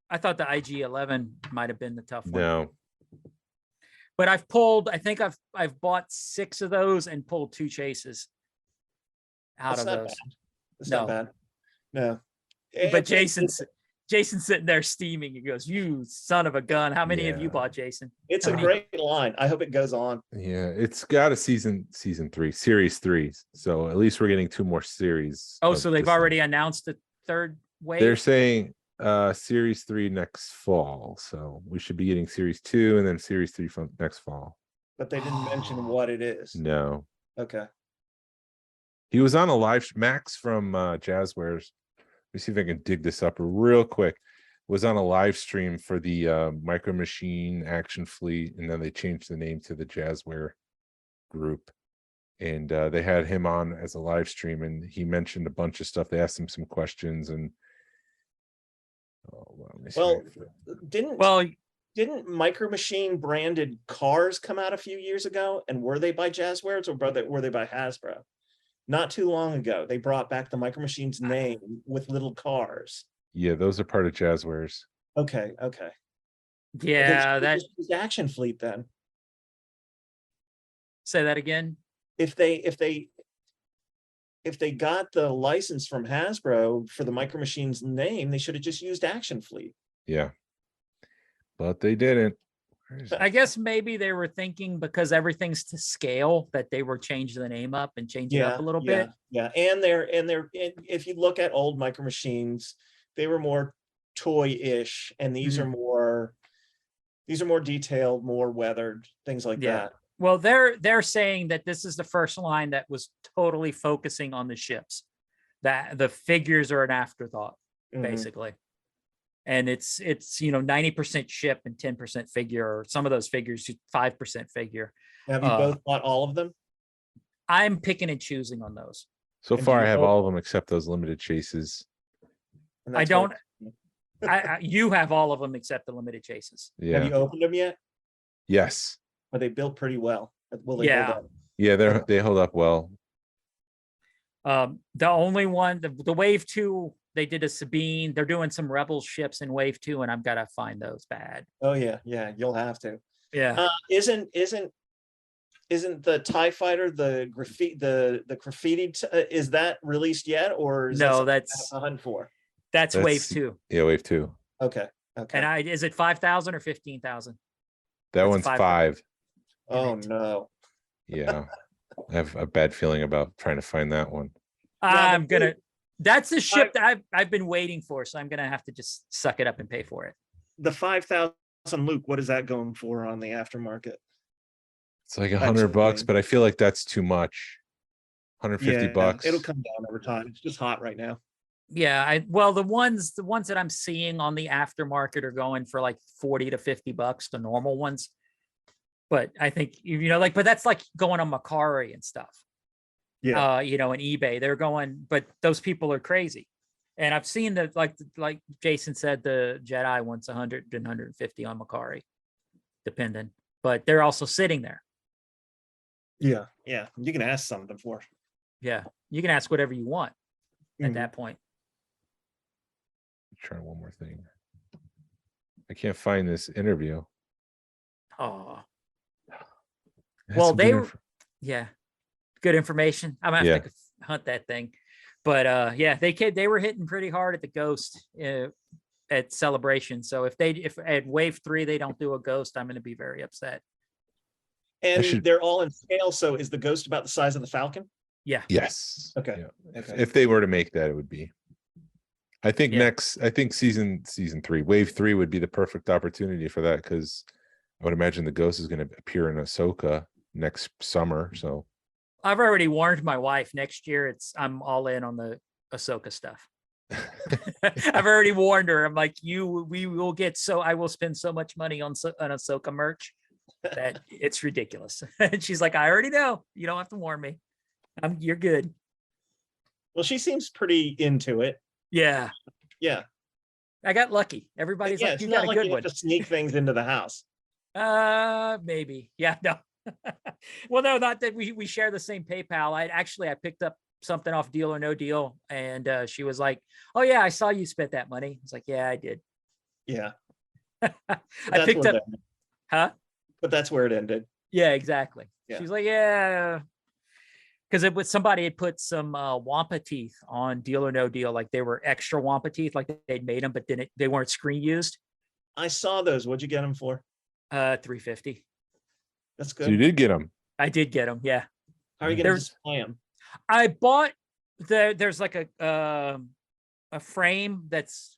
I thought the IG-11 might have been the tough one. No. But I think I've bought 6 of those and pulled 2 chases out That's of not those. bad. That's No. not bad. No. But Jason's sitting there steaming. He goes, "You son of a gun! How many have you Yeah. bought, Jason?" It's How a many- great line. I hope it goes on. Yeah, it's got a season 3, series 3. So at least we're getting 2 more series. Oh, of so they've this thing. already announced the third wave. They're saying series 3 next fall. So we should be getting series 2 and then series 3 from next fall. But they didn't mention what it is. No. Okay. He was on a Max from Jazzwares. Let me see if I can dig this up real quick. Was on a live stream for the Micro Machine Action Fleet, and then they changed the name to the Jazzware group. And they had him on as a live stream, and he mentioned a bunch of stuff. They asked him some questions, and let me see. Well, Well, didn't Micro Machine branded cars come out a few years ago? And were they by Jazzwares or were they by Hasbro? Not too long ago, they brought back the Micro Machines name with little cars. Yeah, those are part of Jazzwares. Okay. yeah, that was Action Fleet then. say that again. If they got the license from Hasbro for the Micro Machines name, they should have just used Action Fleet. Yeah, but they didn't. Where is it? I guess maybe they were thinking because everything's to scale that they were changing the name up and change it up a little bit. Yeah, and if you look at old Micro Machines, they were more toy-ish, and these Mm-hmm. are more detailed, more weathered, things like Yeah. that. Well, they're saying that this is the first line that was totally focusing on the ships. That the figures are an afterthought, Mhm. basically. And it's 90% ship and 10% figure, or some of those figures 5% figure. Have you both bought all of them? I'm picking and choosing on those. So And do far, you I have hope- all of them except those limited chases. And I that's don't. what- You have all of them except the limited chases. Have Yeah. you opened them yet? Yes. Are they built pretty well? Will they hold Yeah. up? Yeah, they hold up well. The only one, the wave 2, they did a Sabine. They're doing some Rebel ships in wave 2, and I've got to find those bad. Oh yeah, you'll have to. Yeah. Isn't the TIE fighter the graffiti is that released yet, or is that No, something that's to have to hunt for? wave That's- 2. Yeah, wave 2. Okay. And is it 5,000 or 15,000? That That's one's 5. 5. Oh it. no. Yeah. I have a bad feeling about trying to find that one. I'm gonna. That's the ship that I've been waiting for, so I'm gonna have to just suck it up and pay for it. The 5,000 Luke, what is that going for on the aftermarket? It's like That's $100, fine. but I feel like that's too much. 150 bucks. It'll come down over time. It's just hot right now. Yeah, well, the ones that I'm seeing on the aftermarket are going for like 40 to 50 bucks, the normal ones. But I think but that's like going on Macari and stuff. Yeah. you know, in eBay. They're going, but those people are crazy. And I've seen that, like Jason said, the Jedi wants 100 and 150 on Makari, depending. But they're also sitting there. Yeah. Yeah. You can ask something for. Yeah, you can ask whatever you want at Mhm. that point. Try one more thing. I can't find this interview. Oh, It had well, some good they were, inf- yeah, good information. I'm gonna have to hunt that thing. But yeah, they were hitting pretty hard at the Ghost at Celebration. So if at Wave 3 they don't do a Ghost, I'm gonna be very upset. And should- they're all in scale. So is the Ghost about the size of the Falcon? Yeah, Yes. Okay. Yeah. Okay. If they were to make that, it would be. I think Yeah. I think season 3, Wave 3 would be the perfect opportunity for that, because I would imagine the Ghost is going to appear in Ahsoka next summer. So I've already warned my wife. Next year, I'm all in on the Ahsoka stuff. I've already warned her. I'm like, we will get I will spend so much money on Ahsoka merch that it's ridiculous. And she's like, I already know. You don't have to warn me. You're good. Well, she seems pretty into it. Yeah, Yeah. I got lucky. Everybody's Yeah. like, It's you not got a like good you one. have to sneak things into the house. Maybe. Yeah, no. Well, no, not that we share the same PayPal. I picked up something off Deal or No Deal, and she was like, "Oh yeah, I saw you spent that money." I was like, "Yeah, I did." Yeah. I That's picked where up, it ended. huh? But that's where it ended. Yeah, exactly. Yeah. She's like, "Yeah," because it was somebody had put some Wampa teeth on Deal or No Deal, like they were extra Wampa teeth, like they'd made them, but then they weren't screen used. I saw those. What'd you get them for? $350. That's So you good. did get them. I did get them. Yeah. How are you going to There's- display them? I bought there's like a frame that's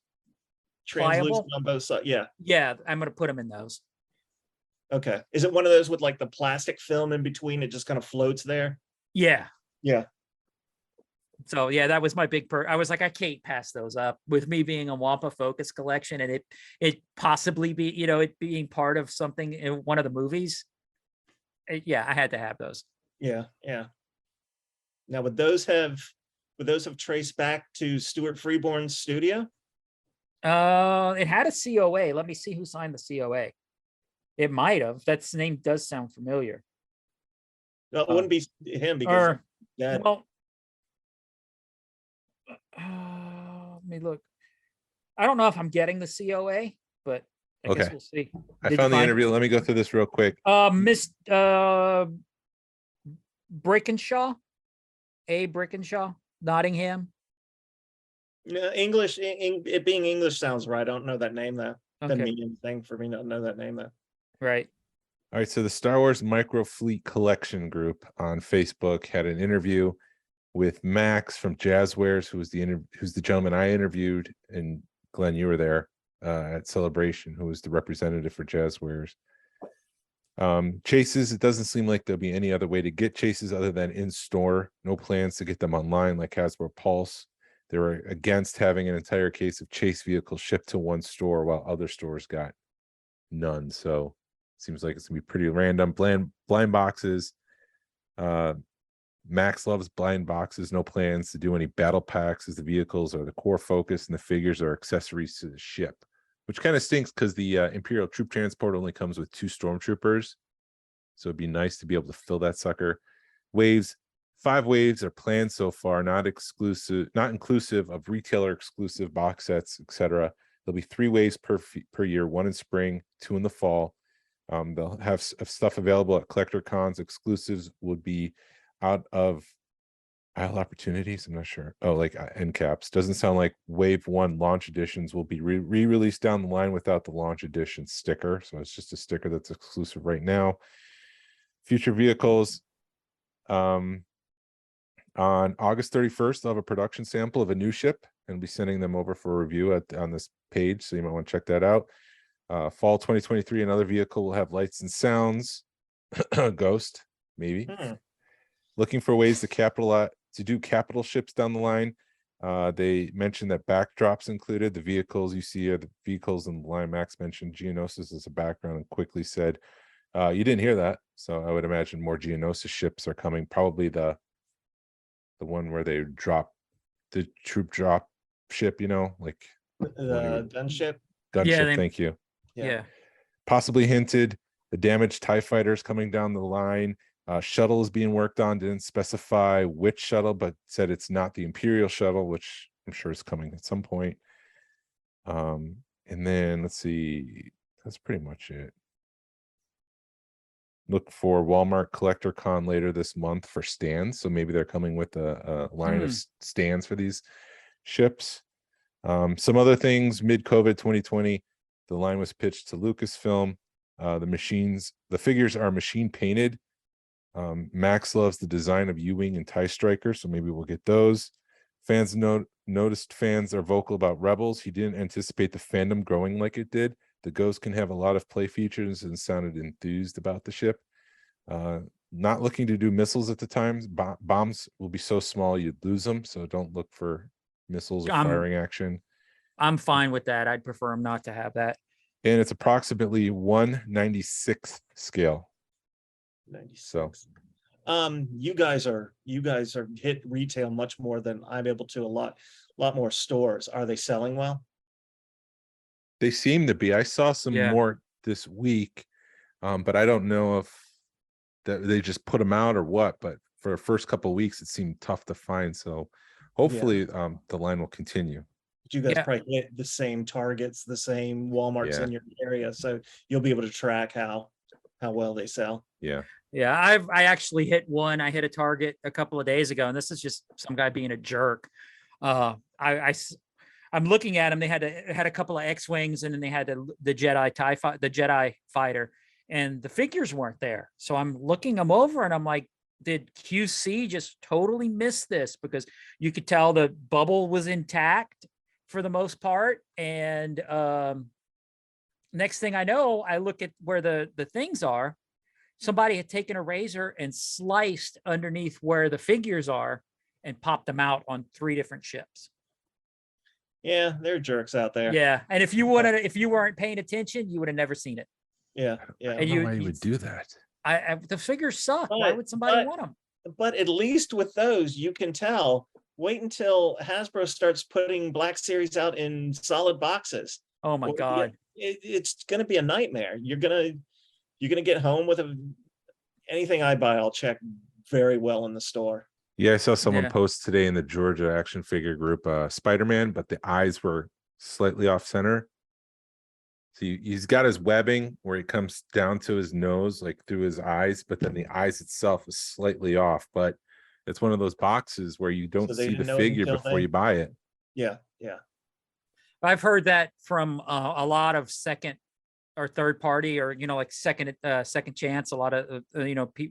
Translucent pliable. on both sides. Yeah. Yeah, I'm gonna put them in those. Okay. Is it one of those with like the plastic film in between? It just kind of floats there. Yeah. Yeah. So yeah, that was my big I was like, I can't pass those up with me being a Wampa Focus collection, and it possibly be, you know, it being part of something in one of the movies. Yeah, I had to have those. Yeah. Yeah. Now, would those have traced back to Stuart Freeborn's studio? It had a COA. Let me see who signed the COA. It might have. That name does sound familiar. No, it wouldn't be him because Or that. well, let me look. I don't know if I'm getting the COA, but I guess Okay. we'll see. I Did you found the find- interview. Let me go through this real quick. Miss Brickenshaw, A. Brickenshaw, Nottingham. No, English, it being English sounds right. I don't know that name. That doesn't Okay, mean anything for me not to know that name. That. right. All right, so the Star Wars Micro Fleet Collection group on Facebook had an interview with Max from Jazzwares, who's the gentleman I interviewed, and Glenn, you were there at Celebration, who was the representative for Jazzwares. Chases, it doesn't seem like there'll be any other way to get chases other than in store. No plans to get them online like Hasbro Pulse. They were against having an entire case of chase vehicles shipped to one store while other stores got none. So seems like it's gonna be pretty random. Blind boxes. Max loves blind boxes. No plans to do any battle packs, as the vehicles are the core focus and the figures are accessories to the ship, which kind of stinks because the Imperial Troop Transport only comes with 2 stormtroopers. So it'd be nice to be able to fill that sucker. Waves, 5 waves are planned so far, not inclusive of retailer exclusive box sets, etc. There'll be 3 waves per year, 1 in spring, 2 in the fall. They'll have stuff available at collector cons. Exclusives would be out of Isle Opportunities. I'm not sure. Oh, like end caps. Doesn't sound like Wave 1 launch editions will be re-released down the line without the launch edition sticker. So it's just a sticker that's exclusive right now. Future vehicles. On August 31st, they'll have a production sample of a new ship and be sending them over for review on this page. So you might want to check that out. Fall 2023, another vehicle will have lights and sounds. Ghost, maybe. Looking for ways to do capital ships down the line. They mentioned that backdrops included. The vehicles you see are the vehicles in the line. Max mentioned Geonosis as a background and quickly said, you didn't hear that. So I would imagine more Geonosis ships are coming. Probably the the one where they drop the troop drop ship, you know, like The gunship. gunship. Thank you. Yeah. Possibly hinted the damaged TIE fighters coming down the line. Shuttle is being worked on, didn't specify which shuttle, but said it's not the Imperial shuttle, which I'm sure is coming at some point. And then let's see, that's pretty much it. Look for Walmart Collector Con later this month for stands. So maybe they're coming with a line of stands for these ships. Some other things, mid-COVID 2020, the line was pitched to Lucasfilm. The figures are machine painted. Max loves the design of U-Wing and TIE Striker, so maybe we'll get those. Fans noticed fans are vocal about Rebels. He didn't anticipate the fandom growing like it did. The Ghost can have a lot of play features and sounded enthused about the ship. Not looking to do missiles at the time. Bombs will be so small you'd lose them, so don't look for missiles or firing action. I'm fine with that. I'd prefer him not to have that. And it's approximately 1/96th scale. 96. So you guys are hit retail much more than I'm able to. A lot more stores. Are they selling well? they seem to be. I saw some more this week, but I don't know if that they just put them out or what. But for the first couple of weeks, it seemed tough to find. So hopefully, the line will continue. But you guys probably hit the same targets, the same Walmarts in your area, so you'll be able to track how well they sell. Yeah. I actually hit one. I hit a target a couple of days ago, and this is just some guy being a jerk. I'm looking at them. They had a couple of X-wings, and then they had the Jedi fighter, and the figures weren't there. So I'm looking them over, and I'm like, did QC just totally miss this? Because you could tell the bubble was intact for the most part, and next thing I know, I look at where the things are. Somebody had taken a razor and sliced underneath where the figures are and popped them out on 3 different ships. Yeah, there are jerks out there. Yeah, and if you weren't paying attention, you would have never seen it. Yeah. I don't know why you would do that. The figures suck. Why would somebody want them? But at least with those, you can tell. Wait until Hasbro starts putting Black Series out in solid boxes. Oh my God. It's going to be a nightmare. You're going to get home with anything I buy, I'll check very well in the store. Yeah, I saw someone post today in the Georgia action figure group, Spider-Man, but the eyes were slightly off center. So he's got his webbing where it comes down to his nose, like through his eyes, but then the eyes itself is slightly off. But it's one of those boxes where you don't see the figure before you buy it. Yeah. I've heard that from a lot of second or third party, or like second chance. A lot of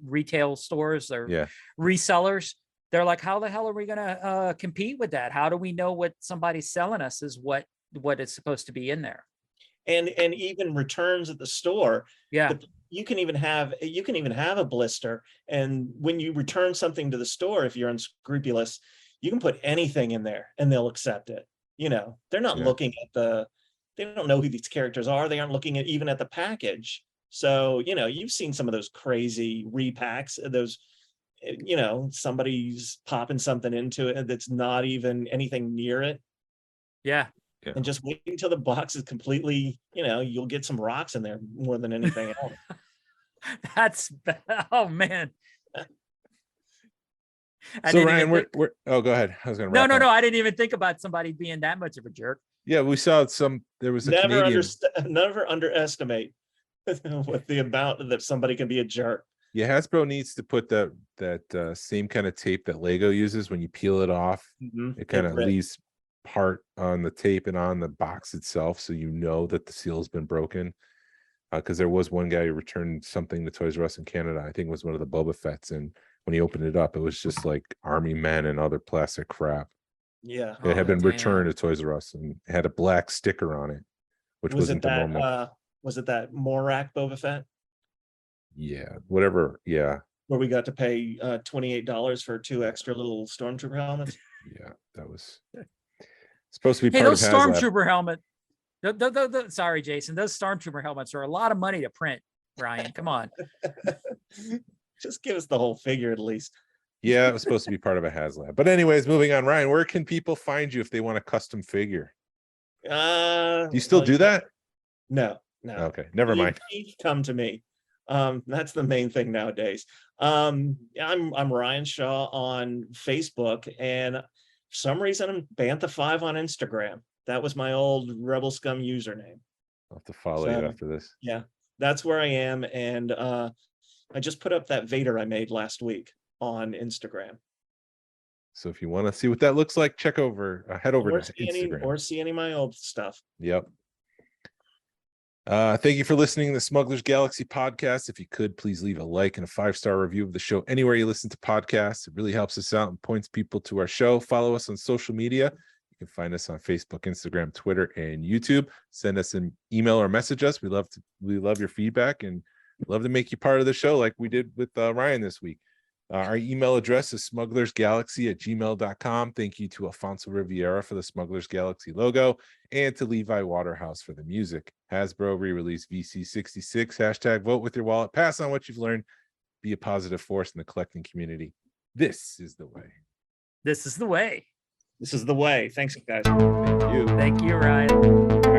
retail stores or resellers. They're like, how the hell are we gonna compete with that? How do we know what somebody's selling us is what is supposed to be in there? And even returns at the store. Yeah. You can even have a blister. And when you return something to the store, if you're unscrupulous, you can put anything in there and they'll accept it. They're not looking at they don't know who these characters are. They aren't looking even at the package. So, you've seen some of those crazy repacks, those, somebody's popping something into it that's not even anything near it. Yeah. And just wait until the box is completely, you'll get some rocks in there more than anything else. Oh man. So Ryan, we're go ahead. I was gonna No. I didn't even think about somebody being that much of a jerk. Yeah, we saw there was a never underestimate what the amount that somebody can be a jerk. Yeah, Hasbro needs to put that same kind of tape that Lego uses when you peel it off. It kind of leaves part on the tape and on the box itself, so that the seal has been broken. Because there was one guy who returned something to Toys R Us in Canada. I think it was one of the Boba Fett's, and when he opened it up, it was just like army men and other plastic crap. Yeah, it had been returned to Toys R Us and had a black sticker on it, which wasn't the normal. Was it that Morak Boba Fett? Yeah, whatever. Yeah, where we got to pay $28 for 2 extra little stormtrooper helmets. Yeah, that was supposed to be. Hey, those stormtrooper helmet. Sorry, Jason. Those stormtrooper helmets are a lot of money to print. Ryan, come on. Just give us the whole figure at least. Yeah, it was supposed to be part of a HasLab. But anyways, moving on. Ryan, where can people find you if they want a custom figure? Do you still do that? No. Okay, never mind. Please come to me. That's the main thing nowadays. I'm Ryan Shaw on Facebook, and for some reason I'm Bantha5 on Instagram. That was my old Rebel Scum username. I'll have to follow you after this. Yeah, that's where I am. And I just put up that Vader I made last week on Instagram. So if you want to see what that looks like, head over to Instagram. Or see any of my old stuff. Yep. Thank you for listening to the Smugglers Galaxy podcast. If you could, please leave a like and a 5-star review of the show anywhere you listen to podcasts. It really helps us out and points people to our show. Follow us on social media. You can find us on Facebook, Instagram, Twitter, and YouTube. Send us an email or message us. We love your feedback and love to make you part of the show like we did with Ryan this week. Our email address is smugglersgalaxy@gmail.com. Thank you to Alfonso Riviera for the Smugglers Galaxy logo and to Levi Waterhouse for the music. Hasbro re-release VC66. # vote with your wallet. Pass on what you've learned. Be a positive force in the collecting community. This is the way. This is the way. This is the way. Thanks, guys. Thank you. Thank you, Ryan.